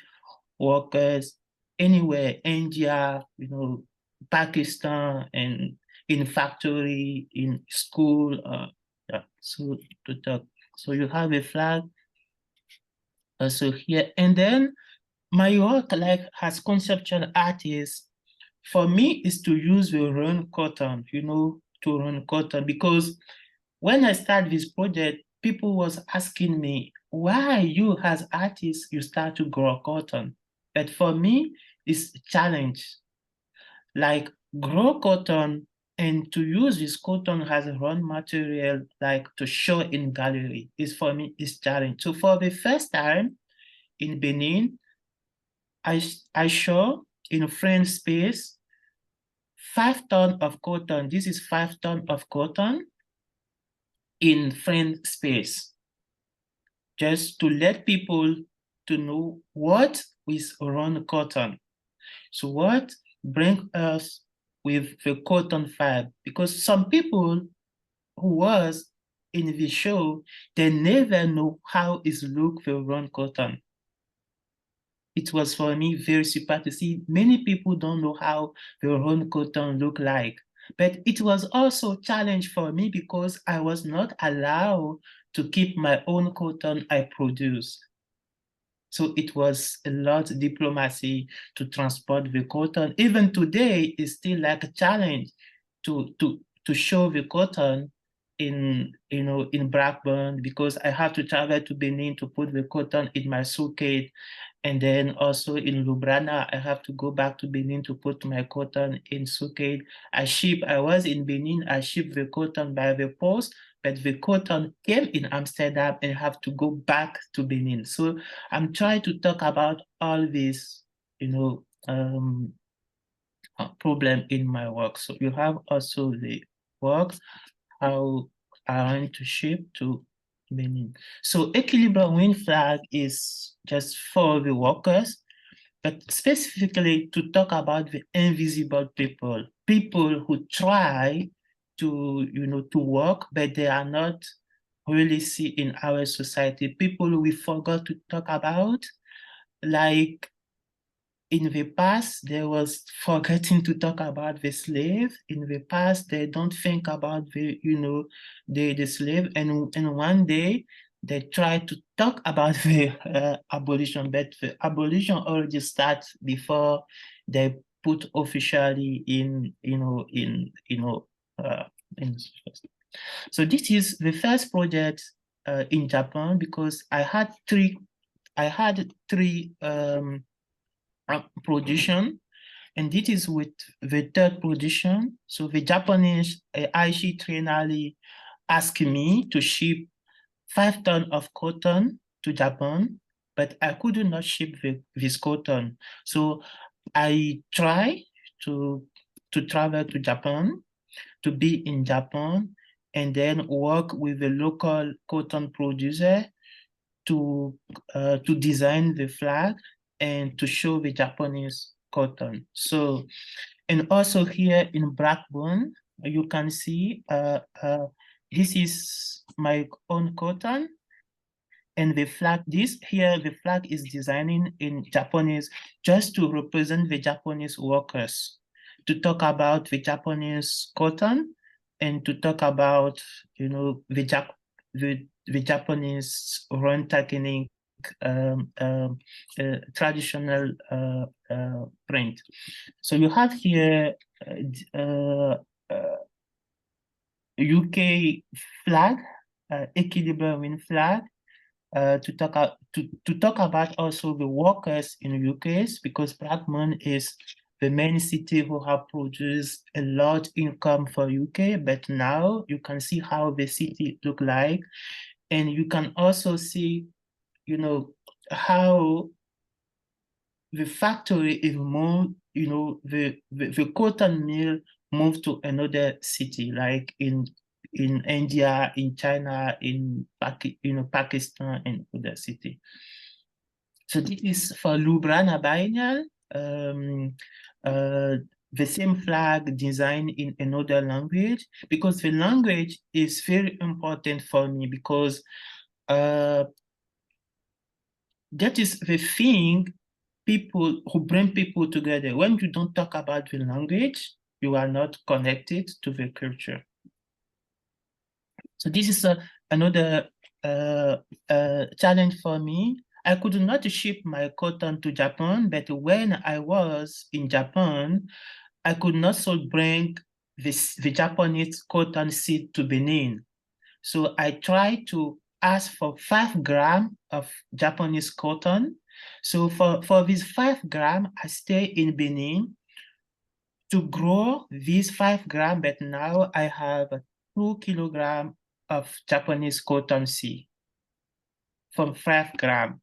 workers anywhere, India, you know, Pakistan, and in factory, in school, yeah, so to talk. So you have a flag also here, and then my work, like as conceptual artist, for me is to use the raw cotton, you know, to run cotton, because when I start this project, people was asking me, why you as artists, you start to grow cotton? But for me, it's a challenge, like grow cotton and to use this cotton as a raw material, like to show in gallery, is for me, is challenge. So for the first time in Benin, I show in a French space 5 tons of cotton. This is 5 tons of cotton in French space, just to let people to know what is around cotton. So what brings us with the cotton fab? Because some people who was in the show, they never know how is look the raw cotton. It was for me very surprising to see many people don't know how the raw cotton look like. But it was also a challenge for me because I was not allowed to keep my own cotton I produce. So it was a lot of diplomacy to transport the cotton. Even today, it's still like a challenge to show the cotton in, you know, in Blackburn, because I have to travel to Benin to put the cotton in my suitcase. And then also in Lubrana, I have to go back to Benin to put my cotton in suitcase. I was in Benin, I shipped the cotton by the post, but the cotton came in Amsterdam and have to go back to Benin. So I'm trying to talk about all this, you know, problem in my work. So you have also the work, how I want to ship to Benin. So equilibrium wind flag is just for the workers, but specifically to talk about the invisible people, people who try to, you know, to work, but they are not really seen in our society. People we forgot to talk about, like in the past, they was forgetting to talk about the slave. In the past, they don't think about the, you know, the slave. And one day they try to talk about the abolition, but the abolition already starts before they put officially in, so this is the first project in Japan, because I had three production, and this is with the third production. So the Japanese Aishi Triennale asked me to ship 5 tons of cotton to Japan, but I could not ship this cotton. So I try to travel to Japan, to be in Japan, and then work with the local cotton producer to design the flag and to show the Japanese cotton. So, and also here in Blackburn, you can see this is my own cotton, and the flag, this here, the flag is designing in Japanese just to represent the Japanese workers, to talk about the Japanese cotton, and to talk about, you know, the Japanese run technique, traditional print. So you have here UK flag, equilibrium wind flag, to talk about also the workers in the UK, because Blackburn is the main city who have produced a large income for UK, but now you can see how the city look like. And you can also see, you know, how the factory is moved, you know, the cotton mill moved to another city, like in India, in China, in Pakistan and other city. So this is for Ljubljana Biennial. The same flag designed in another language, because the language is very important for me, because that is the thing people who bring people together. When you don't talk about the language, you are not connected to the culture. So this is another challenge for me. I could not ship my cotton to Japan, but when I was in Japan, I could not so bring the Japanese cotton seed to Benin. So I tried to ask for 5 grams of Japanese cotton. So for these 5 grams, I stay in Benin to grow these 5 grams, but now I have 2 kilograms of Japanese cotton seed from 5 grams.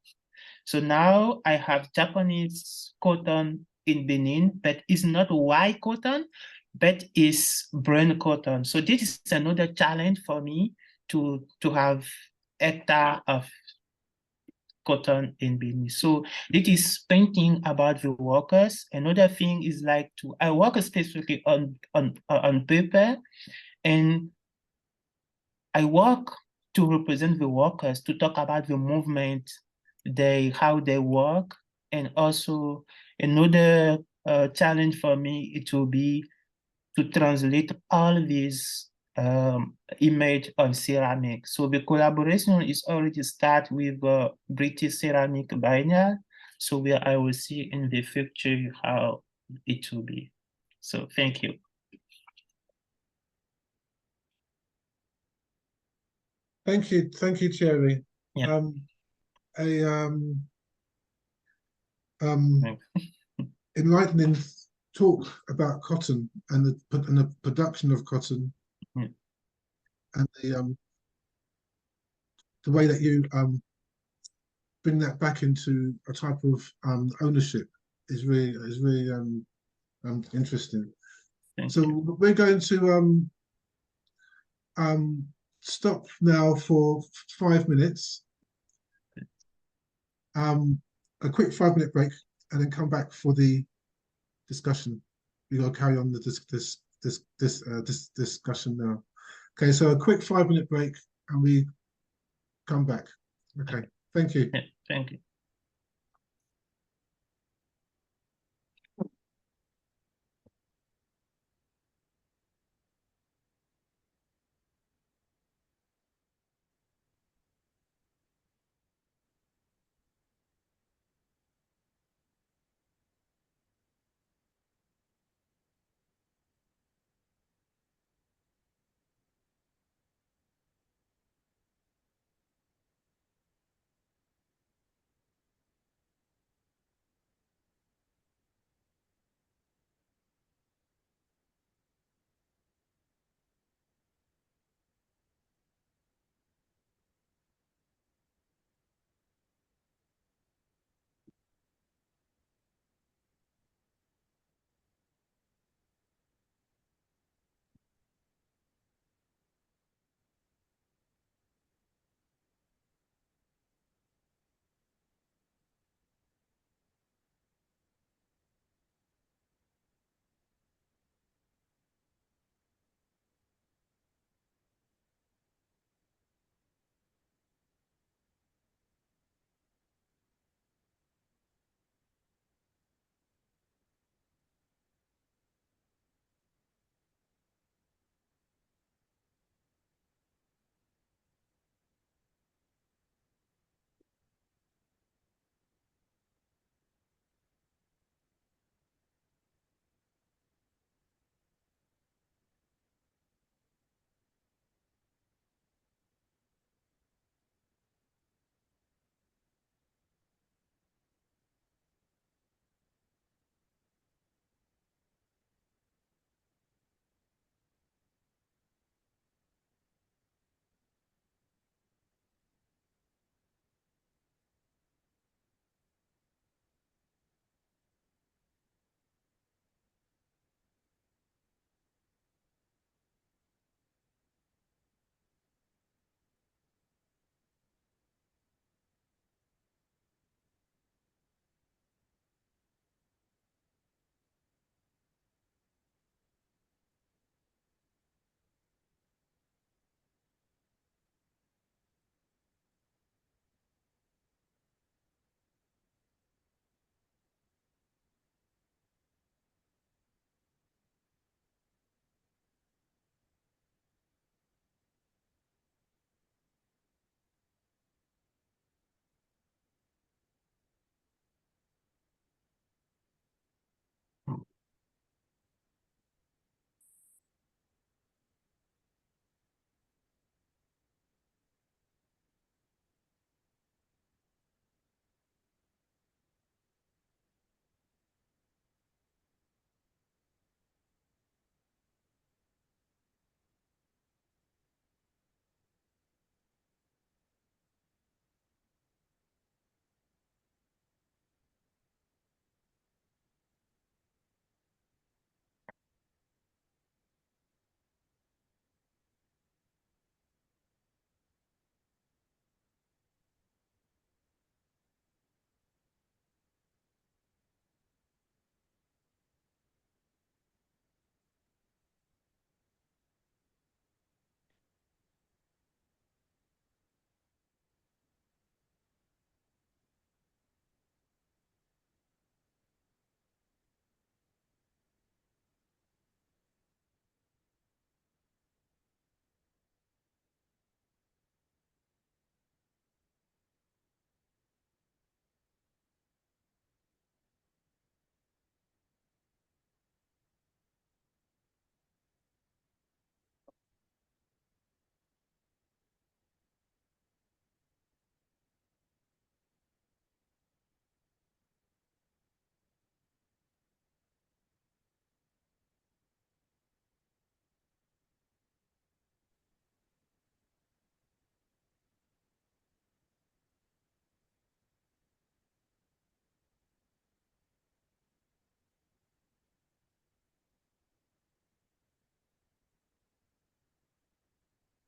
So now I have Japanese cotton in Benin, but it's not white cotton, but it's brown cotton. So this is another challenge for me to have hectare of cotton in Benin. So it is thinking about the workers. Another thing is like I work specifically on paper, and I work to represent the workers, to talk about the movement, how they work, and also another challenge for me, it will be to translate all these image on ceramic. So the collaboration is already start with British Ceramics Biennial. So I will see in the future how it will be. So thank you. Thank you, Theirry. Yeah. Enlightening talk about cotton and the production of cotton, yeah, and the way that you bring that back into a type of ownership is really interesting. So we're going to stop now for 5 minutes. A quick 5-minute break, and then come back for the discussion. We're going to carry on this discussion now. Okay, so a quick 5-minute break, and we come back. Okay, thank you. Yeah, thank you.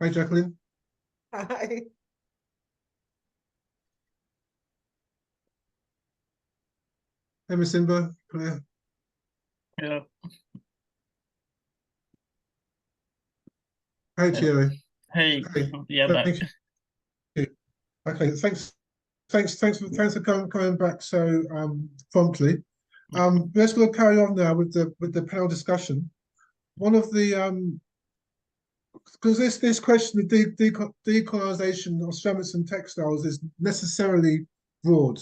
Hi, Jacqueline. Hi. Hey, Masimba, Claire. Yeah. Hi, Theirry. Hey, Hey, yeah, but thank you. Okay, thanks for coming back so promptly. Let's go carry on now with the panel discussion. One of the because this question of decolonisation of ceramics and textiles is necessarily broad,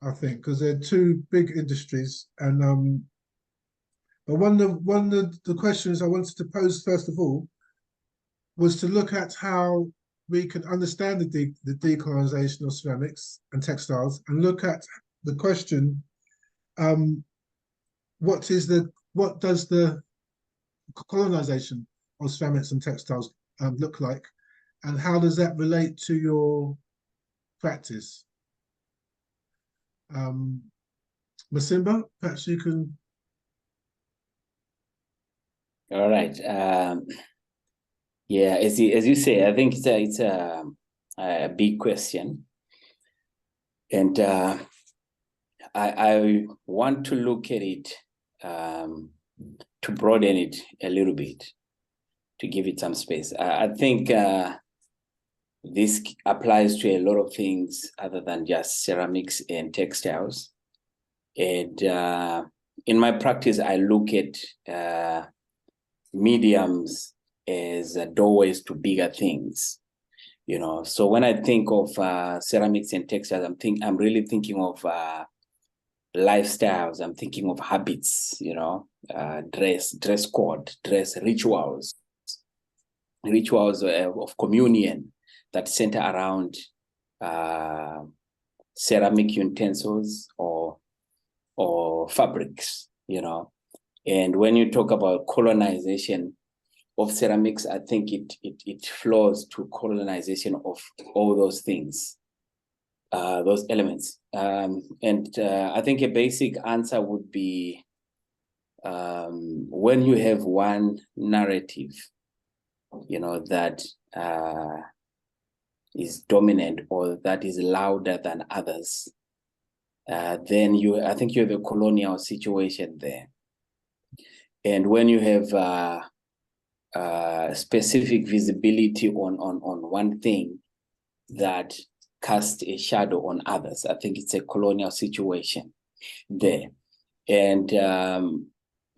I think, because they're two big industries. And but one of the questions I wanted to pose first of all was to look at how we can understand the decolonisation of ceramics and textiles, and look at the question: what does the colonisation of ceramics and textiles look like, and how does that relate to your practice? Masimba, perhaps you can. All right. Yeah, as you say, I think it's a big question, and I want to look at it to broaden it a little bit, to give it some space. I think this applies to a lot of things other than just ceramics and textiles. And in my practice, I look at mediums as doorways to bigger things, you know. So when I think of ceramics and textiles, I'm really thinking of lifestyles. I'm thinking of habits, you know, dress code, dress rituals of communion that center around ceramic utensils or fabrics, you know. And when you talk about colonization of ceramics, I think it flows to colonization of all those things, those elements. And I think a basic answer would be when you have one narrative, you know, that is dominant or that is louder than others, then I think you have a colonial situation there. And when you have specific visibility on one thing that casts a shadow on others, I think it's a colonial situation there. And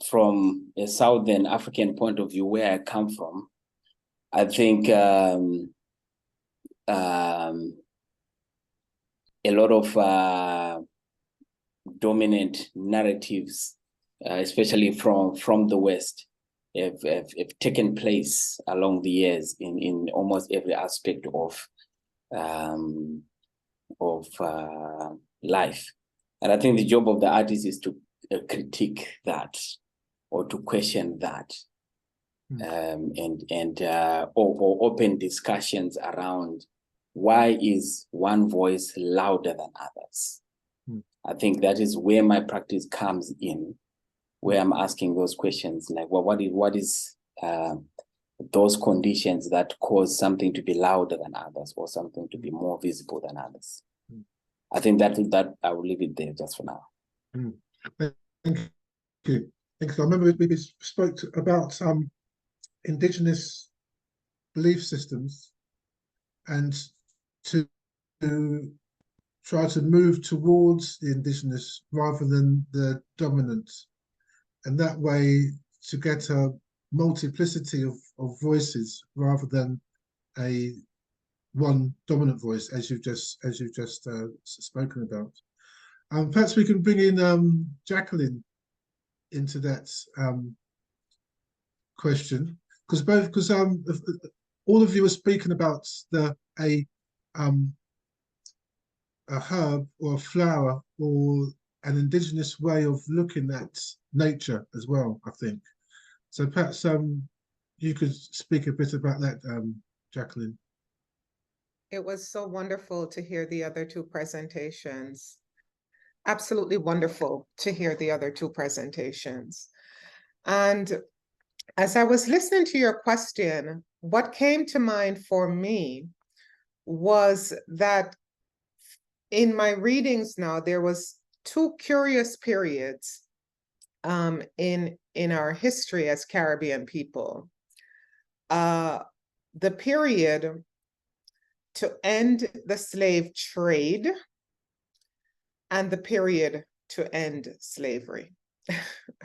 from a Southern African point of view, where I come from, I think a lot of dominant narratives, especially from the West, have taken place along the years in almost every aspect of life. And I think the job of the artist is to critique that or to question that, or open discussions around why is one voice louder than others. I think that is where my practice comes in, where I'm asking those questions, like, well, what is those conditions that cause something to be louder than others or something to be more visible than others? I think that I will leave it there just for now. Thank you. I remember we spoke about indigenous belief systems and to try to move towards the indigenous rather than the dominant, and that way to get a multiplicity of voices rather than a one dominant voice, as you've just spoken about. Perhaps we can bring in Jacqueline into that question, because all of you are speaking about a herb or a flower or an indigenous way of looking at nature as well, I think. So perhaps you could speak a bit about that, Jacqueline. It was so wonderful to hear the other two presentations. Absolutely wonderful to hear the other two presentations. And as I was listening to your question, what came to mind for me was that in my readings now, there was two curious periods in our history as Caribbean people. The period to end the slave trade and the period to end slavery,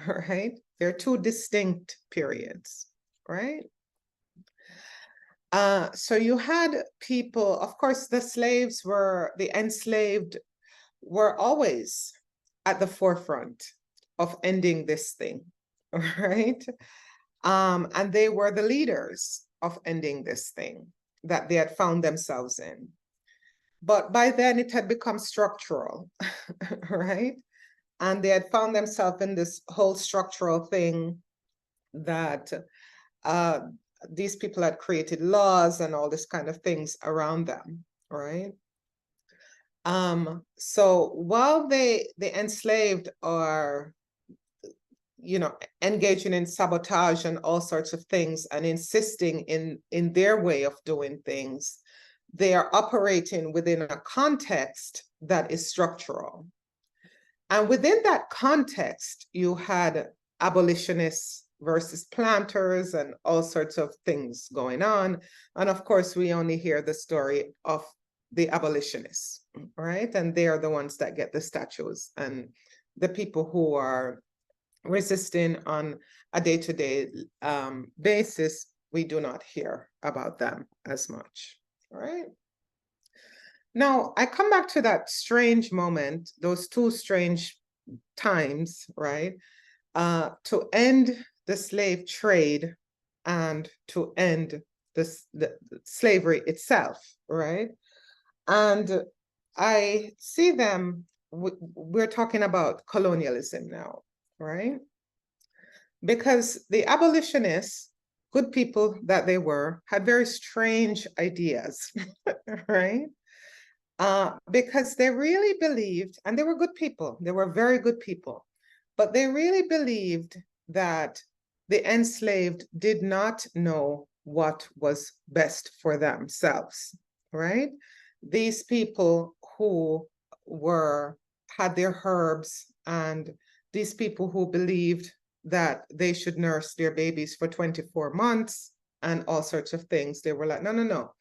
right? They're two distinct periods, right? So you had people, of course, the enslaved were always at the forefront of ending this thing, right? And they were the leaders of ending this thing that they had found themselves in. But by then it had become structural, right? And they had found themselves in this whole structural thing that these people had created laws and all this kind of things around them, right? So while the enslaved are, you know, engaging in sabotage and all sorts of things and insisting in their way of doing things, they are operating within a context that is structural. And within that context, you had abolitionists versus planters and all sorts of things going on. And of course, we only hear the story of the abolitionists, right? And they are the ones that get the statues, and the people who are resisting on a day-to-day basis, we do not hear about them as much, right? Now, I come back to that strange moment, those two strange times, right? To end the slave trade and to end the slavery itself, right? And I see them, we're talking about colonialism now, right? Because the abolitionists, good people that they were, had very strange ideas, right? Because they really believed, and they were good people, they were very good people, but they really believed that the enslaved did not know what was best for themselves, right? These people who had their herbs, and these people who believed that they should nurse their babies for 24 months and all sorts of things, they were like, no,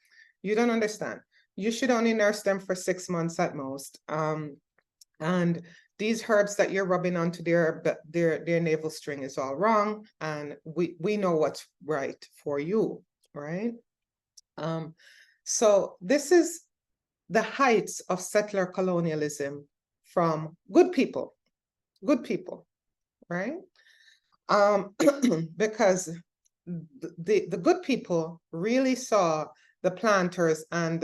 you don't understand. You should only nurse them for 6 months at most. And these herbs that you're rubbing onto their navel string is all wrong. And we know what's right for you, right? So this is the heights of settler colonialism from good people, right? Because the good people really saw the planters and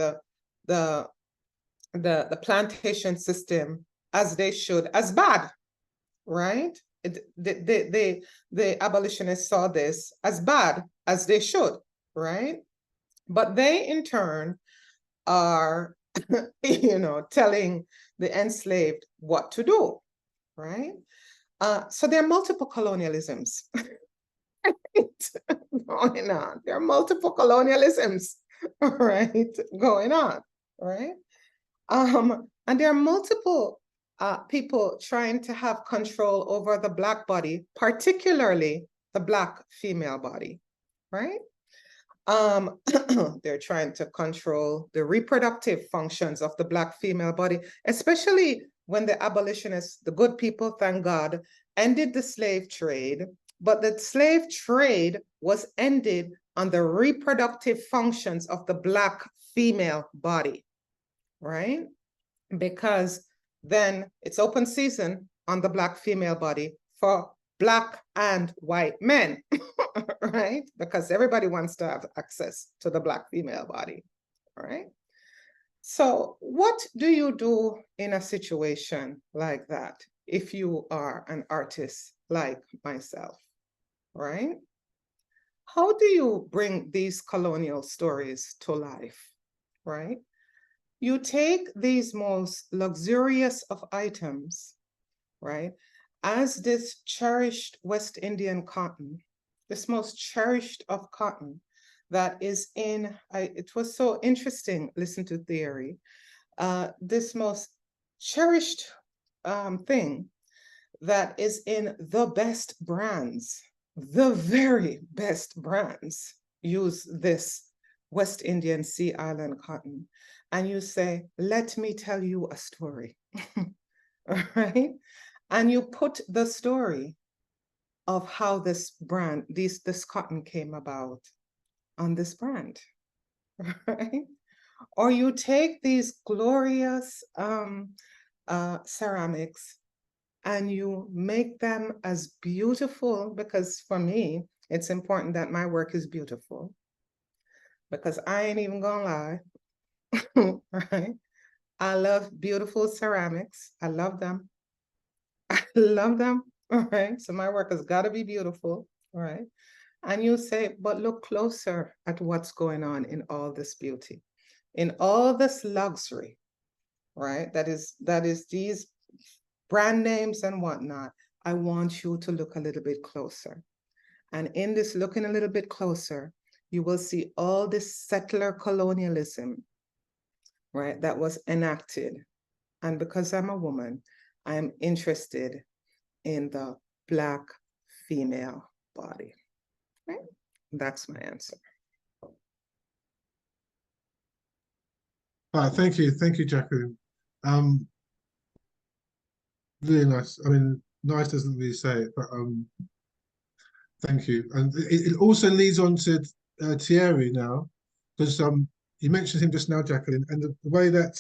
the plantation system as they should, as bad, right? The abolitionists saw this as bad as they should, right? But they in turn are, you know, telling the enslaved what to do, right? So there are multiple colonialisms going on. There are multiple colonialisms, right, going on, right? And there are multiple people trying to have control over the Black body, particularly the Black female body, right? They're trying to control the reproductive functions of the Black female body, especially when the abolitionists, the good people, thank God, ended the slave trade. But the slave trade was ended on the reproductive functions of the Black female body, right? Because then it's open season on the Black female body for Black and white men, right? Because everybody wants to have access to the Black female body, right? So what do you do in a situation like that if you are an artist like myself, right? How do you bring these colonial stories to life, right? You take these most luxurious of items, right? As this cherished West Indian cotton, this most cherished of cotton, that is in, it was so interesting, listen to Theirry, this most cherished thing that is in the best brands, the very best brands use this West Indian Sea Island cotton. And you say, let me tell you a story, right? And you put the story of how this brand, this cotton came about on this brand, right? Or you take these glorious ceramics and you make them as beautiful, because for me, it's important that my work is beautiful, because I ain't even gonna lie, right? I love beautiful ceramics. I love them. I love them, all right? So my work has gotta be beautiful, all right? And you say, but look closer at what's going on in all this beauty, in all this luxury, right? That is these brand names and whatnot. I want you to look a little bit closer. And in this looking a little bit closer, you will see all this settler colonialism, right, that was enacted. And because I'm a woman, I'm interested in the Black female body, right? That's my answer. Thank you, Jacqueline. Really nice. I mean, nice doesn't really say it, but thank you. And it also leads on to Theirry now, because you mentioned him just now, Jacqueline, and the way that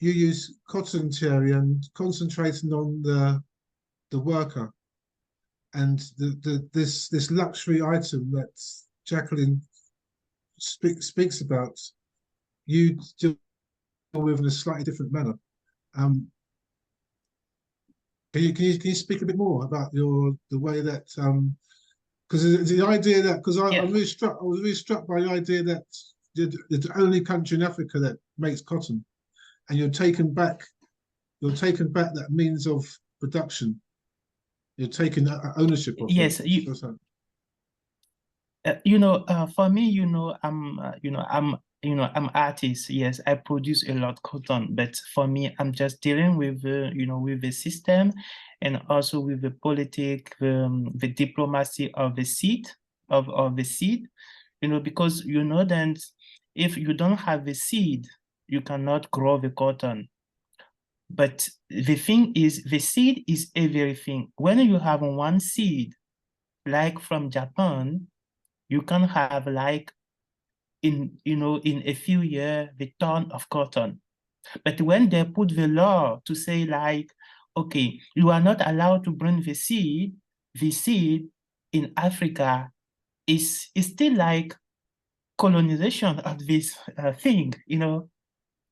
you use cotton, Theirry, and concentrating on the worker, and this luxury item that Jacqueline speaks about, you deal with in a slightly different manner. Can you speak a bit more about the way that because the idea that, because I was really struck by the idea that the only country in Africa that makes cotton, and you're taking back that means of production. You're taking ownership of yes, it. For me, I'm artist. Yes, I produce a lot of cotton, but for me, I'm just dealing with, with the system, and also with the politics, the diplomacy of the seed, of the seed, because that if you don't have the seed, you cannot grow the cotton. But the thing is, the seed is everything. When you have one seed, like from Japan, you can have like in a few years the ton of cotton. But when they put the law to say like, okay, you are not allowed to bring the seed in Africa is still like colonization of this thing,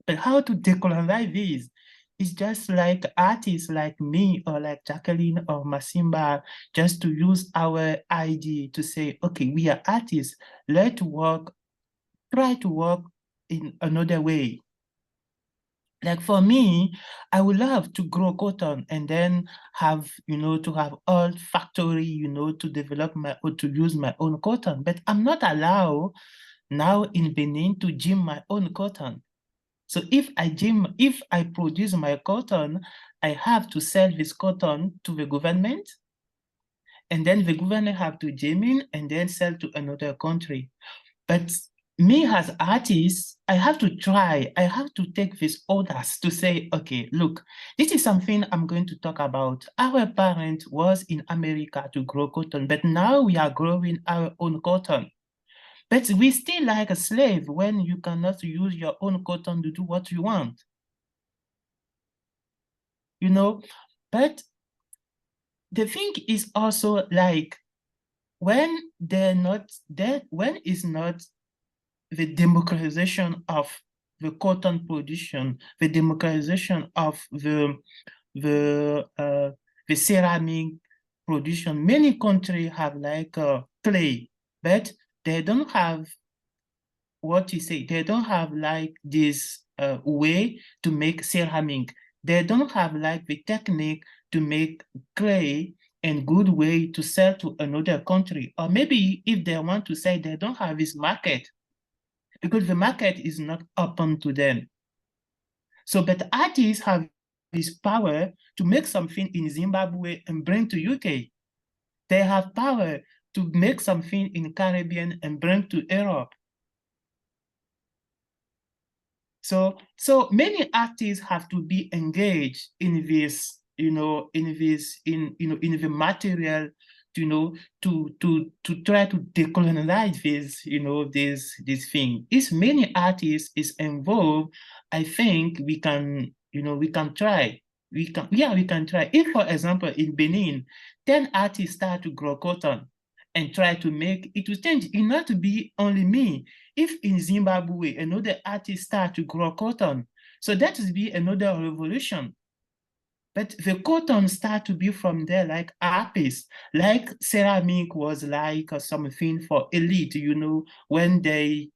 But how to decolonize this? It's just like artists like me or like Jacqueline or Masimba, just to use our ID to say, okay, we are artists, let's try to work in another way. Like for me, I would love to grow cotton and then have, to have all factory, to develop to use my own cotton. But I'm not allowed now in Benin to gym my own cotton. So if I produce my cotton, I have to sell this cotton to the government, and then the government have to gym in and then sell to another country. But me as artist, I have to take this orders to say, okay, look, this is something I'm going to talk about. Our parent was in America to grow cotton, but now we are growing our own cotton. But we still like a slave when you cannot use your own cotton to do what you want. But the thing is also like, when is not the democratization of the cotton production, the democratization of the ceramic production. Many countries have like clay, but they don't have they don't have like this way to make ceramic. They don't have like the technique to make clay and good way to sell to another country. Or maybe if they want to say they don't have this market, because the market is not open to them. So, but artists have this power to make something in Zimbabwe and bring to UK. They have power to make something in Caribbean and bring to Europe. So many artists have to be engaged in this, in the material, to try to decolonize this thing. If many artists is involved, I think we can try. We can try. If, for example, in Benin, 10 artists start to grow cotton and try to make it to change, it not to be only me. If in Zimbabwe, another artist start to grow cotton, so that will be another revolution. But the cotton start to be from there, like artists, like ceramic was like something for elite, when they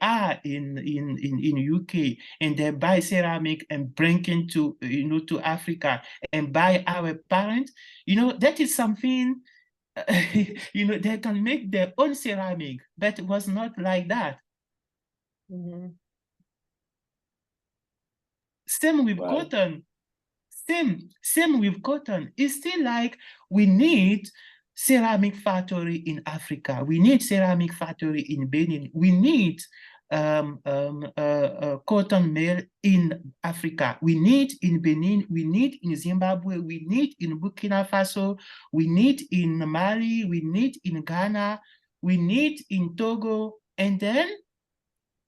are in UK and they buy ceramic and bring into to Africa and buy our parents, that is something. They can make their own ceramic, but it was not like that. Mm-hmm. Same with cotton. Same with cotton. It's still like we need ceramic factory in Africa. We need ceramic factory in Benin. We need cotton mill in Africa. We need in Benin, we need in Zimbabwe, we need in Burkina Faso, we need in Mali, we need in Ghana, we need in Togo, and then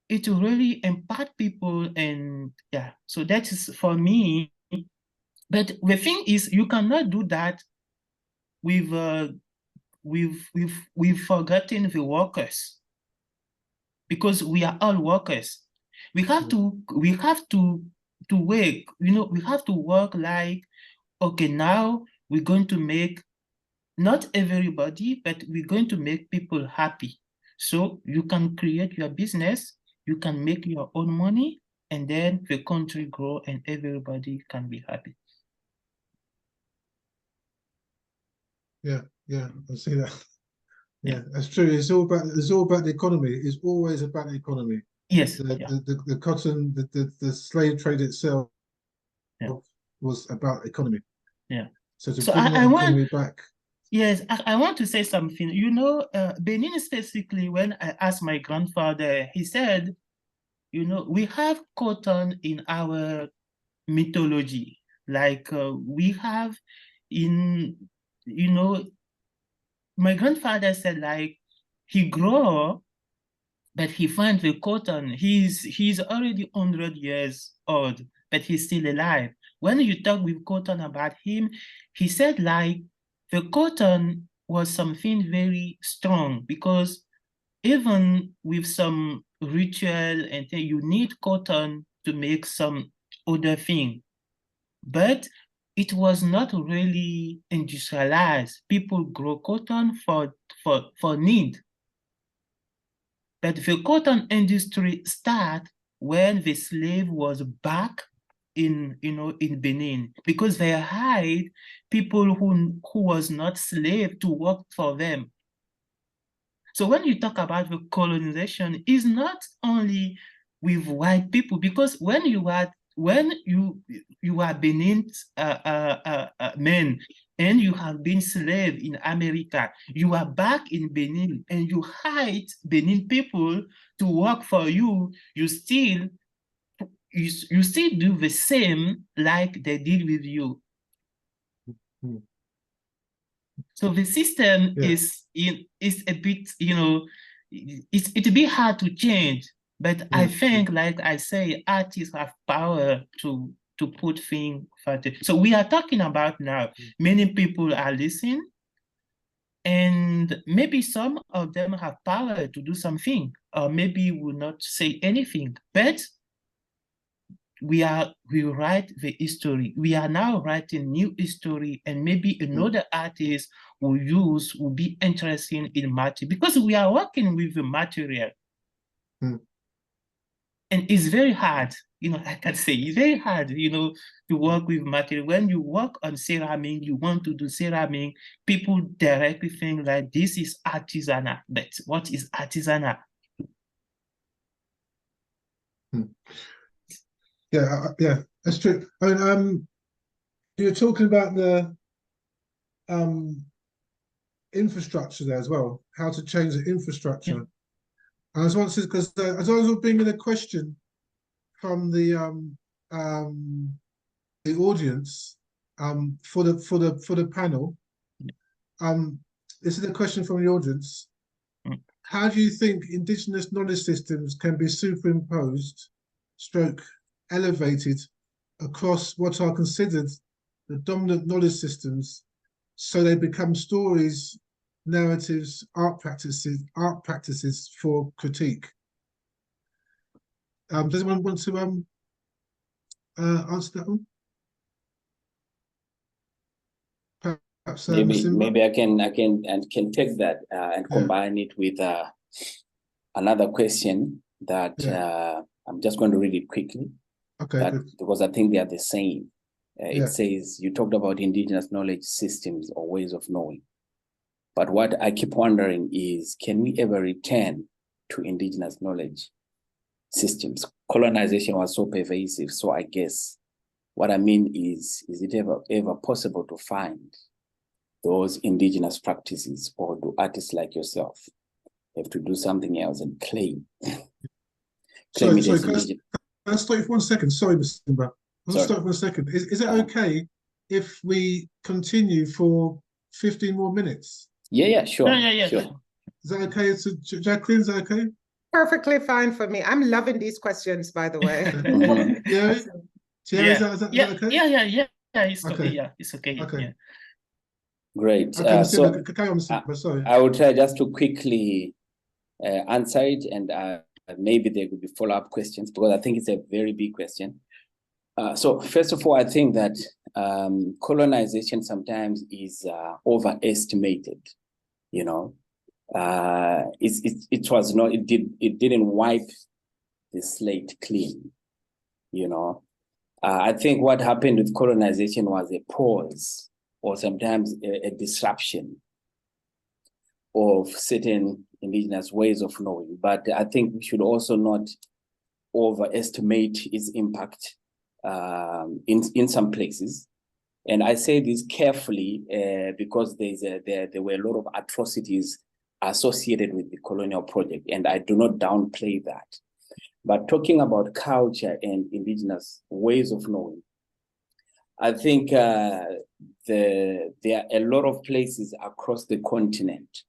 it will really impact people. And yeah, so that is for me. But the thing is, you cannot do that with forgetting the workers, because we are all workers. We have to work, we have to work like, okay, now we're going to make, not everybody, but we're going to make people happy. So you can create your business, you can make your own money, and then the country grow and everybody can be happy. Yeah, I see that. Yeah, that's true. It's all about the economy. It's always about the economy. Yes. The cotton, the slave trade itself was about economy. Yeah. So to bring that economy back. Yes, I want to say something. Benin specifically, when I asked my grandfather, he said, we have cotton in our mythology. Like we have in, my grandfather said, like, he grew, but he finds the cotton. He's already 100 years old, but he's still alive. When you talk with Cotton about him, he said, like, the cotton was something very strong, because even with some ritual and thing, you need cotton to make some other thing. But it was not really industrialized. People grow cotton for need. But the cotton industry started when the slave was back in Benin, because they hired people who was not slave to work for them. So when you talk about the colonization, it's not only with white people, because when you are Benin men and you have been slave in America, you are back in Benin and you hide Benin people to work for you, you still do the same like they did with you. Mm-hmm. So the system is a bit, it's a bit hard to change. But I think, like I say, artists have power to put things further. So we are talking about now, many people are listening, and maybe some of them have power to do something, or maybe will not say anything. But we write the history. We are now writing new history, and maybe another artist will be interested in material, because we are working with the material. And it's very hard, I can say it's very hard, to work with material. When you work on ceramic, you want to do ceramic, people directly think that this is artisanal. But what is artisanal? Yeah, that's true. I mean, you're talking about the infrastructure there as well, how to change the infrastructure. Yeah. And I was wanting, because as I was bringing a question from the audience for the panel. This is a question from the audience. How do you think indigenous knowledge systems can be superimposed, elevated across what are considered the dominant knowledge systems, so they become stories, narratives, art practices for critique? Does anyone want to answer that one? Perhaps, maybe I can take that and combine it with another question that I'm just going to read it quickly. Okay. Because I think they are the same. It says, you talked about indigenous knowledge systems or ways of knowing. But what I keep wondering is, can we ever return to indigenous knowledge systems? Colonization was so pervasive. So I guess what I mean is it ever possible to find those indigenous practices, or do artists like yourself have to do something else and claim it as indigenous? Can I stop you for 1 second? Sorry, Masimba. I'll stop for 1 second. Is it okay if we continue for 15 more minutes? Yeah, sure. Yeah. Sure. Is that okay? Jacqueline, is that okay? Perfectly fine for me. I'm loving these questions, by the way. Yeah. Is that okay? Yeah. It's okay. Okay. Yeah, it's okay. Okay. Yeah. Great. Okay, So carry on, sorry. I will try just to quickly answer it, and maybe there could be follow-up questions, because I think it's a very big question. So first of all, I think that colonization sometimes is overestimated. It was not. It didn't wipe the slate clean. I think what happened with colonization was a pause, or sometimes a disruption of certain indigenous ways of knowing. But I think we should also not overestimate its impact in some places. And I say this carefully because there were a lot of atrocities associated with the colonial project, and I do not downplay that. But talking about culture and indigenous ways of knowing, I think there are a lot of places across the continent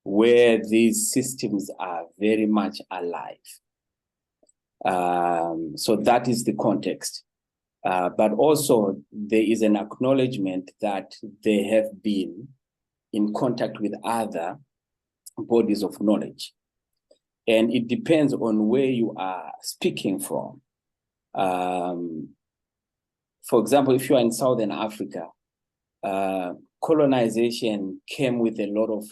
where these systems are very much alive. So that is the context. But also there is an acknowledgement that they have been in contact with other bodies of knowledge. And it depends on where you are speaking from. For example, if you are in Southern Africa, colonization came with a lot of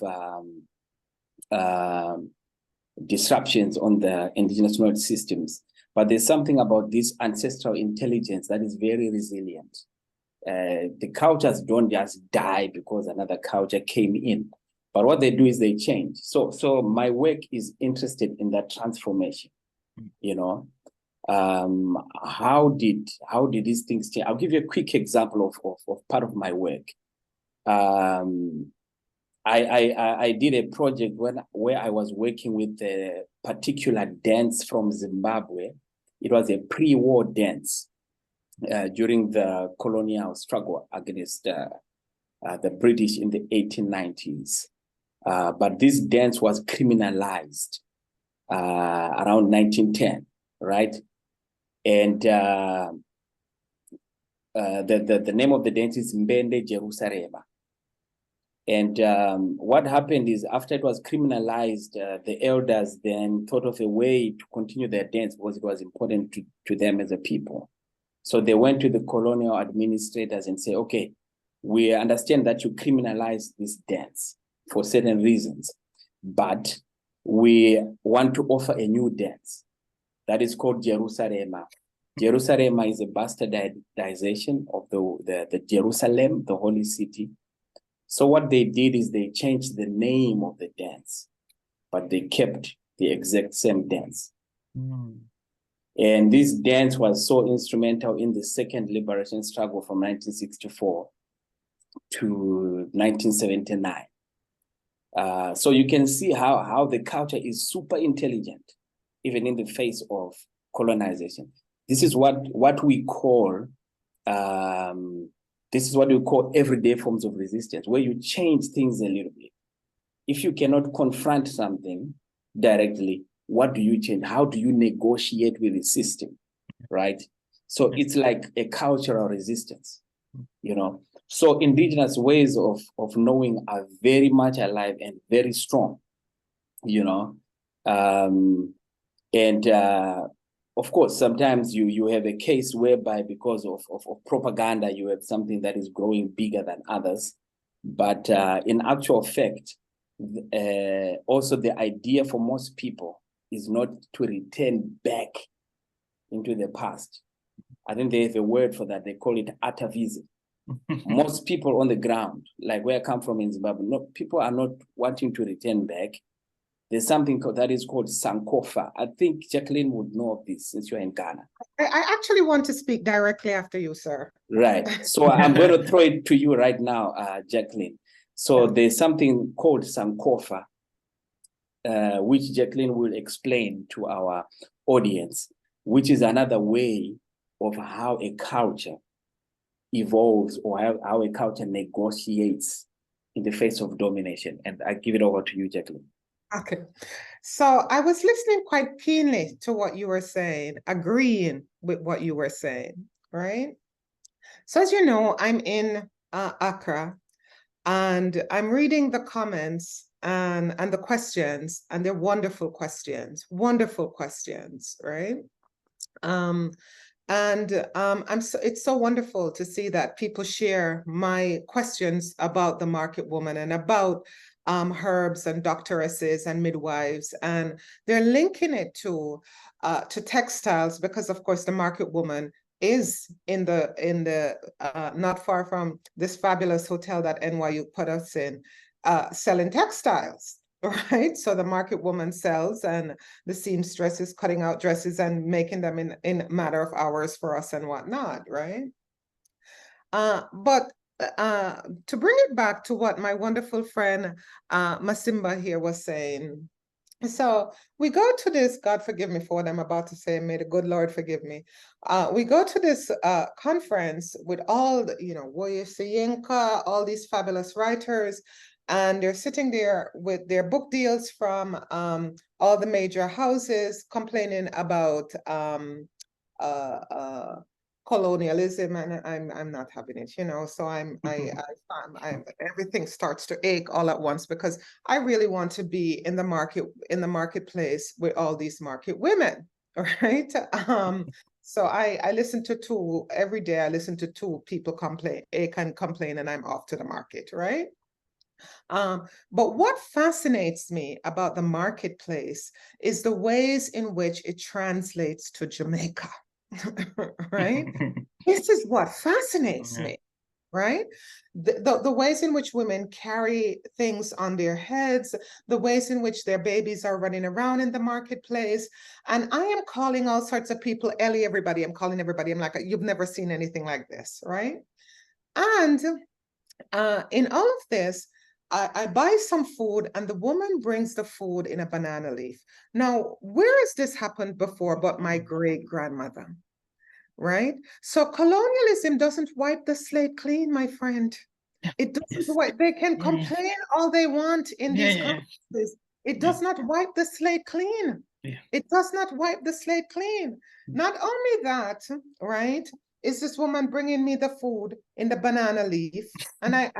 disruptions on the indigenous knowledge systems. But there's something about this ancestral intelligence that is very resilient. The cultures don't just die because another culture came in, but what they do is they change. So my work is interested in that transformation. How did these things change? I'll give you a quick example of part of my work. I did a project where I was working with a particular dance from Zimbabwe. It was a pre-war dance during the colonial struggle against the British in the 1890s. But this dance was criminalized around 1910, right? And the name of the dance is Mbende Jerusalem. And what happened is, after it was criminalized, the elders then thought of a way to continue their dance because it was important to them as a people. So they went to the colonial administrators and say, okay, we understand that you criminalized this dance for certain reasons, but we want to offer a new dance. that is called Jerusalem. Jerusalem is a bastardization of the Jerusalem, the holy city. So what they did is they changed the name of the dance, but they kept the exact same dance. And this dance was so instrumental in the second liberation struggle from 1964 to 1979. So you can see how the culture is super intelligent, even in the face of colonization. This is what we call everyday forms of resistance, where you change things a little bit. If you cannot confront something directly, what do you change? How do you negotiate with the system, right? So it's like a cultural resistance, you know. So indigenous ways of knowing are very much alive and very strong, you know. Of course, sometimes you have a case whereby because of propaganda, you have something that is growing bigger than others. But in actual fact, also the idea for most people is not to return back into the past. I think they have a word for that. They call it atavism. Most people on the ground, like where I come from in Zimbabwe, people are not wanting to return back. There's something that is called Sankofa. I think Jacqueline would know of this since you're in Ghana. I actually want to speak directly after you, sir. Right. So I'm going to throw it to you right now, Jacqueline. So there's something called Sankofa, which Jacqueline will explain to our audience, which is another way of how a culture evolves or how a culture negotiates in the face of domination. And I give it over to you, Jacqueline. Okay. So I was listening quite keenly to what you were saying, agreeing with what you were saying, right? So as you know, I'm in Accra, and I'm reading the comments and the questions, and they're wonderful questions, right? It's so wonderful to see that people share my questions about the market woman and about herbs and doctoresses and midwives, and they're linking it to textiles, because of course the market woman is in the not far from this fabulous hotel that NYU put us in, selling textiles, right? So the market woman sells, and the seamstress is cutting out dresses and making them in a matter of hours for us and whatnot, right? But to bring it back to what my wonderful friend Masimba here was saying, so we go to this, God forgive me for what I'm about to say, may the good Lord forgive me. We go to this conference with all, Woye Soyinka, all these fabulous writers, and they're sitting there with their book deals from all the major houses, complaining about colonialism, and I'm not having it, so everything starts to ache all at once, because I really want to be in the marketplace with all these market women, right? So I listen to two every day. I listen to two people ache and complain, and I'm off to the market, right? But what fascinates me about the marketplace is the ways in which it translates to Jamaica. Right? This is what fascinates me, right? The ways in which women carry things on their heads, the ways in which their babies are running around in the marketplace. And I am calling all sorts of people, Ellie, everybody, I'm calling everybody. I'm like, you've never seen anything like this, right? And in all of this, I buy some food, and the woman brings the food in a banana leaf. Now, where has this happened before but my great-grandmother, right? So colonialism doesn't wipe the slate clean, my friend. It doesn't wipe. They can complain all they want in these conferences. It does not wipe the slate clean. It does not wipe the slate clean. Not only that, right? Is this woman bringing me the food in the banana leaf? And I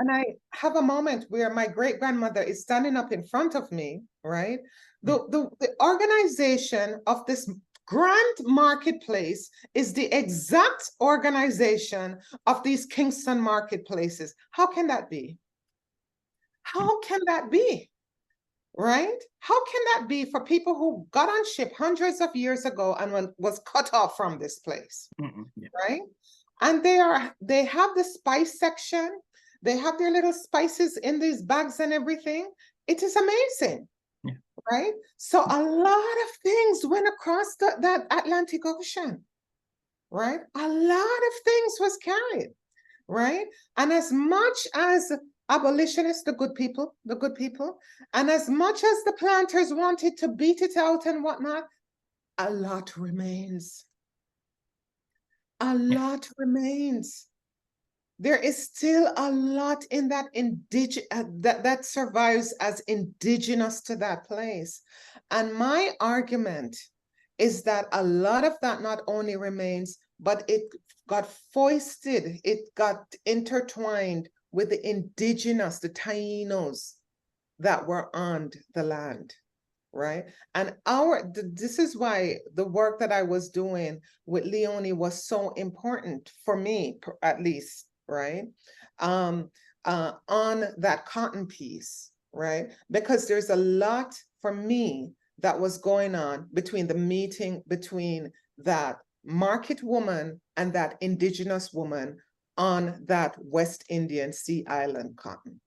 have a moment where my great-grandmother is standing up in front of me, right? The organization of this grand marketplace is the exact organization of these Kingston marketplaces. How can that be? How can that be? right? How can that be for people who got on ship hundreds of years ago and was cut off from this place, right? And they have the spice section. They have their little spices in these bags and everything. It is amazing, right? So a lot of things went across that Atlantic Ocean, right? A lot of things was carried, right? And as much as abolitionists, the good people, and as much as the planters wanted to beat it out and whatnot, a lot remains. A lot remains. There is still a lot in that that survives as indigenous to that place. And my argument is that a lot of that not only remains, but it got foisted, it got intertwined with the indigenous, the Tainos that were on the land, right? And this is why the work that I was doing with Leonie was so important for me, at least, right? On that cotton piece, right? Because there's a lot for me that was going on between the meeting between that market woman and that indigenous woman on that West Indian Sea Island cotton.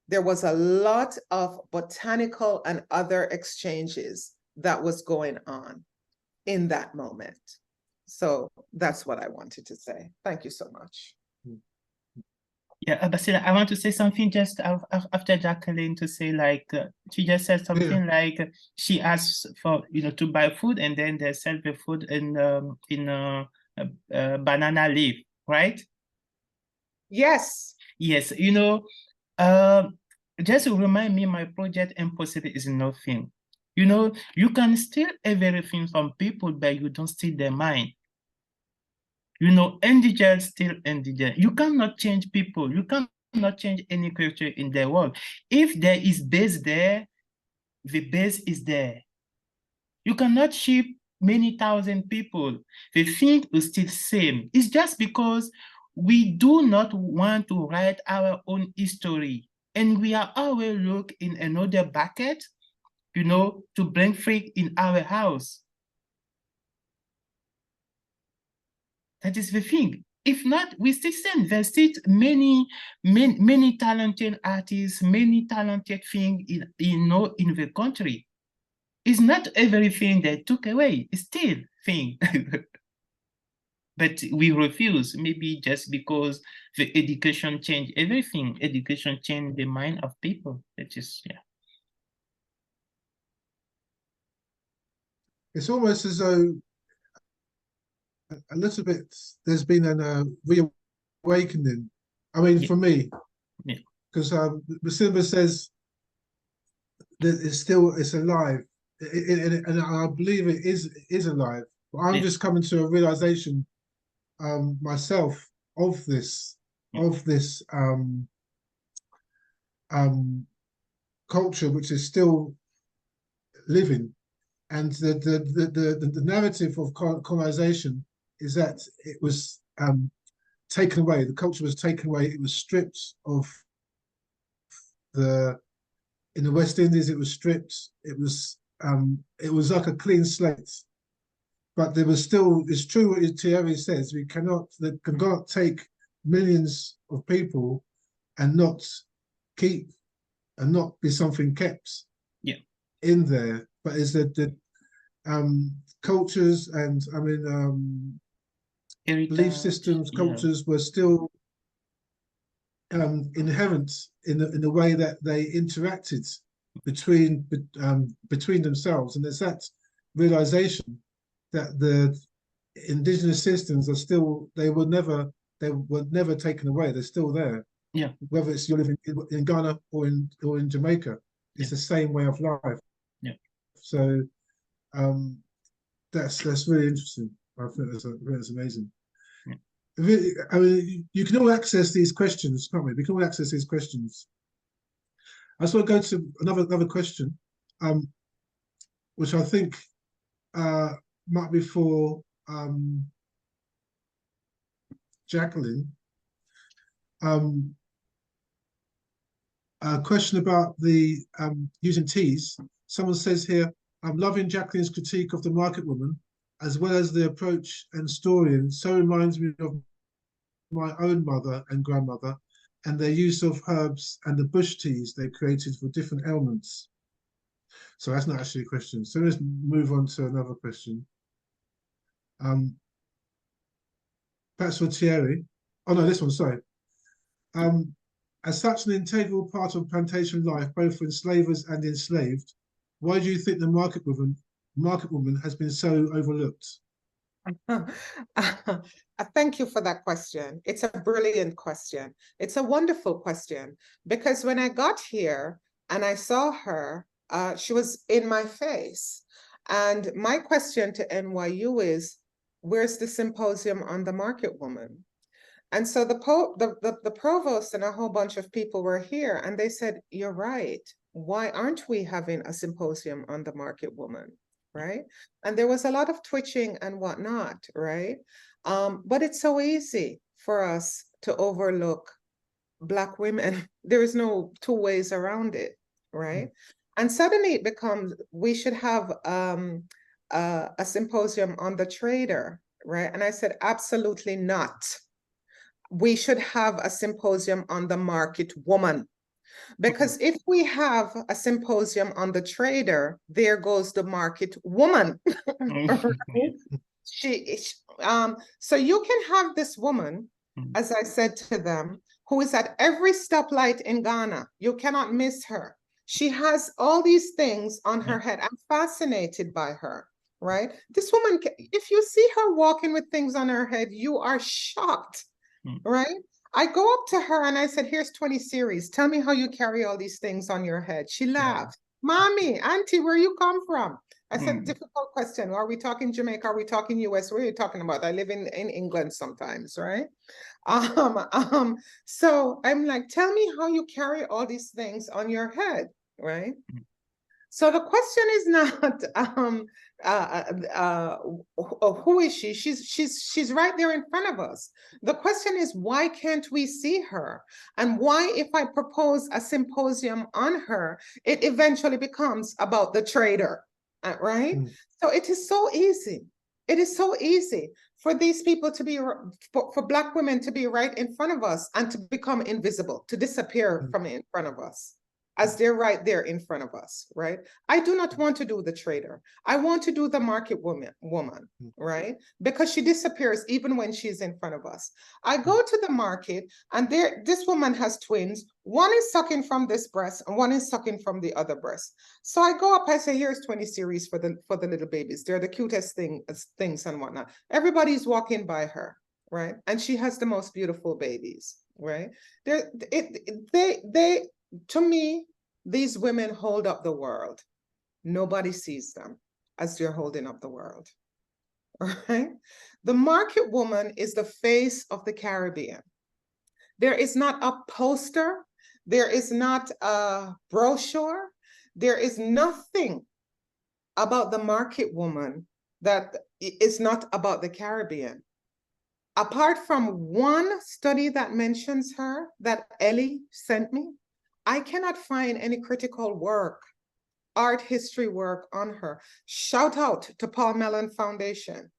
There was a lot of botanical and other exchanges that was going on in that moment. So that's what I wanted to say. Thank you so much. Yeah, Basil, I want to say something just after Jacqueline to say, like, she just said something like she asked for, to buy food, and then they sell the food in banana leaf, right? Yes. Yes, just to remind me, my project Impossible is nothing. You can steal everything from people, but you don't steal their mind. Indigent still indigent. You cannot change people. You cannot change any culture in the world. If there is base there, the base is there. You cannot ship many thousand people. The thing is still same. It's just because we do not want to write our own history, and we are always look in another bucket, to bring freak in our house. That is the thing. If not, we still send. There's still many talented artists, many talented things in the country. It's not everything they took away. It's still thing. But we refuse, maybe just because the education changed everything. Education changed the mind of people. That is, It's almost as though a little bit there's been a reawakening. I mean, for me, because Masimba says that it's alive, and I believe it is alive. But I'm just coming to a realization myself of this culture which is still living, and the narrative of colonization is that it was taken away. The culture was taken away. It was stripped of in the West Indies. It was stripped. It was like a clean slate. But there was still, it's true what Theirry says, we cannot take millions of people and not keep and not be something kept in there. But is that the cultures and belief systems, cultures were still inherent in the way that they interacted between themselves, and there's that realization that the indigenous systems are still, they were never taken away. They're still there. Yeah. Whether it's you're living in Ghana or in Jamaica, it's the same way of life. Yeah. So that's really interesting. I think that's amazing. Yeah. Really, I mean, you can all access these questions, can't we? We can all access these questions. I just want to go to another question, which I think might be for Jacqueline. A question about the using teas. Someone says here, I'm loving Jacqueline's critique of the market woman, as well as the approach and story, and so reminds me of my own mother and grandmother and their use of herbs and the bush teas they created for different ailments. So that's not actually a question. So let's move on to another question. That's for Theirry. Oh no, this one, sorry. As such an integral part of plantation life, both for enslavers and enslaved, why do you think the market woman has been so overlooked? Thank you for that question. It's a brilliant question. It's a wonderful question, because when I got here and I saw her, she was in my face. And my question to NYU is, where's the symposium on the market woman? And so the provost and a whole bunch of people were here, and they said, you're right. Why aren't we having a symposium on the market woman? Right? And there was a lot of twitching and whatnot, right? But it's so easy for us to overlook Black women. There is no two ways around it, right? And suddenly it becomes, we should have a symposium on the trader, right? And I said, absolutely not. We should have a symposium on the market woman. Because if we have a symposium on the trader, there goes the market woman. So you can have this woman, as I said to them, who is at every stoplight in Ghana. You cannot miss her. She has all these things on her head. I'm fascinated by her, right? This woman, if you see her walking with things on her head, you are shocked, right? I go up to her and I said, here's 20 series. Tell me how you carry all these things on your head. She laughed. Mommy, auntie, where you come from? I said, difficult question. Are we talking Jamaica? Are we talking US? What are you talking about? I live in England sometimes, right? So I'm like, tell me how you carry all these things on your head, right? So the question is not who is she? She's right there in front of us. The question is, why can't we see her? And why, if I propose a symposium on her, it eventually becomes about the trader, right? So it is so easy. It is so easy for these people to be, for Black women to be right in front of us and to become invisible, to disappear from in front of us, as they're right there in front of us, right? I do not want to do the trader. I want to do the market woman, right? Because she disappears even when she's in front of us. I go to the market and this woman has twins. One is sucking from this breast and one is sucking from the other breast. So I go up, I say, here's 20 series for the little babies. They're the cutest things and whatnot. Everybody's walking by her, right? And she has the most beautiful babies, right? To me, these women hold up the world. Nobody sees them as they're holding up the world, right? The market woman is the face of the Caribbean. There is not a poster. There is not a brochure. There is nothing about the market woman that is not about the Caribbean. Apart from one study that mentions her, that Ellie sent me, I cannot find any critical work, art history work on her. Shout out to Paul Mellon Foundation,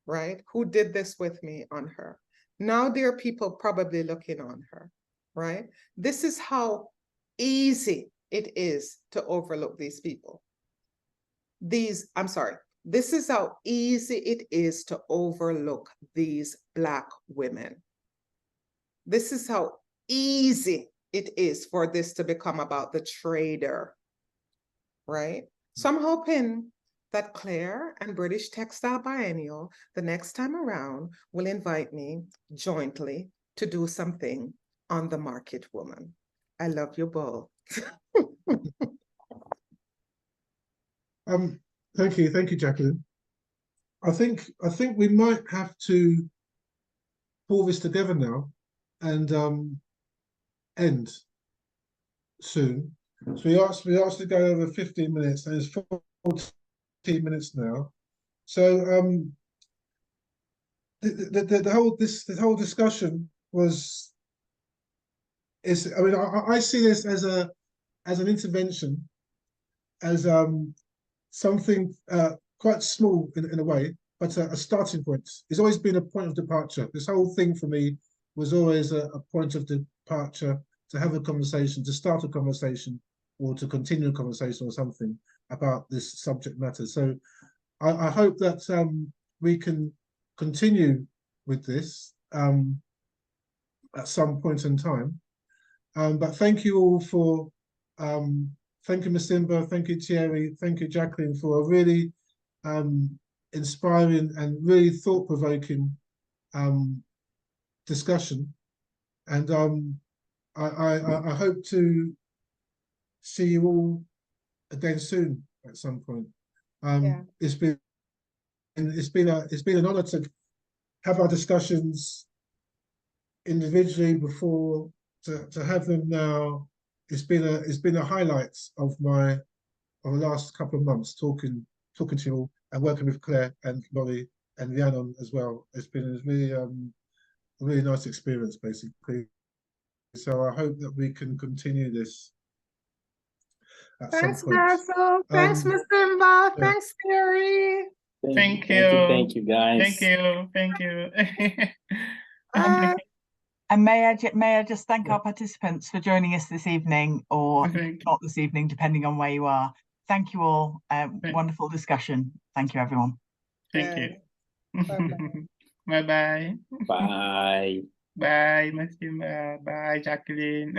right? Who did this with me on her. Now there are people probably looking on her, right? This is how easy it is to overlook these people. This is how easy it is to overlook these Black women. This is how easy it is for this to become about the trader, right? So I'm hoping that Claire and British Textile Biennial, the next time around, will invite me jointly to do something on the market woman. I love you both. Thank you, Jacqueline. I think we might have to pull this together now and end soon. So we asked to go over 15 minutes, and it's 14 minutes now. So the whole discussion was it's, I mean, I see this as an intervention, as something quite small in a way, but a starting point. It's always been a point of departure. This whole thing for me was always a point of departure, to have a conversation, to start a conversation, or to continue a conversation or something about this subject matter. So I hope that we can continue with this at some point in time. But thank you all for, thank you Masimba, thank you Theirry, thank you Jacqueline, for a really inspiring and really thought-provoking discussion. And I hope to see you all again soon at some point. Yeah. It's been an honor to have our discussions individually before, to have them now. It's been a highlight of the last couple of months, talking to you all and working with Claire and Laurie and Rhiannon as well. It's been a really nice experience, basically. So I hope that we can continue this at Thanks, some point. Basil. Thanks, Masimba. Yeah. Thanks, Theirry. Thank you. Thank you, guys. Thank you. And may I just thank our participants for joining us this evening, or not this evening, depending on where you are. Thank you all. Wonderful discussion. Thank you, everyone. Thank you. Bye-bye. Bye-bye. Bye. Bye, Masimba. Bye, Jacqueline.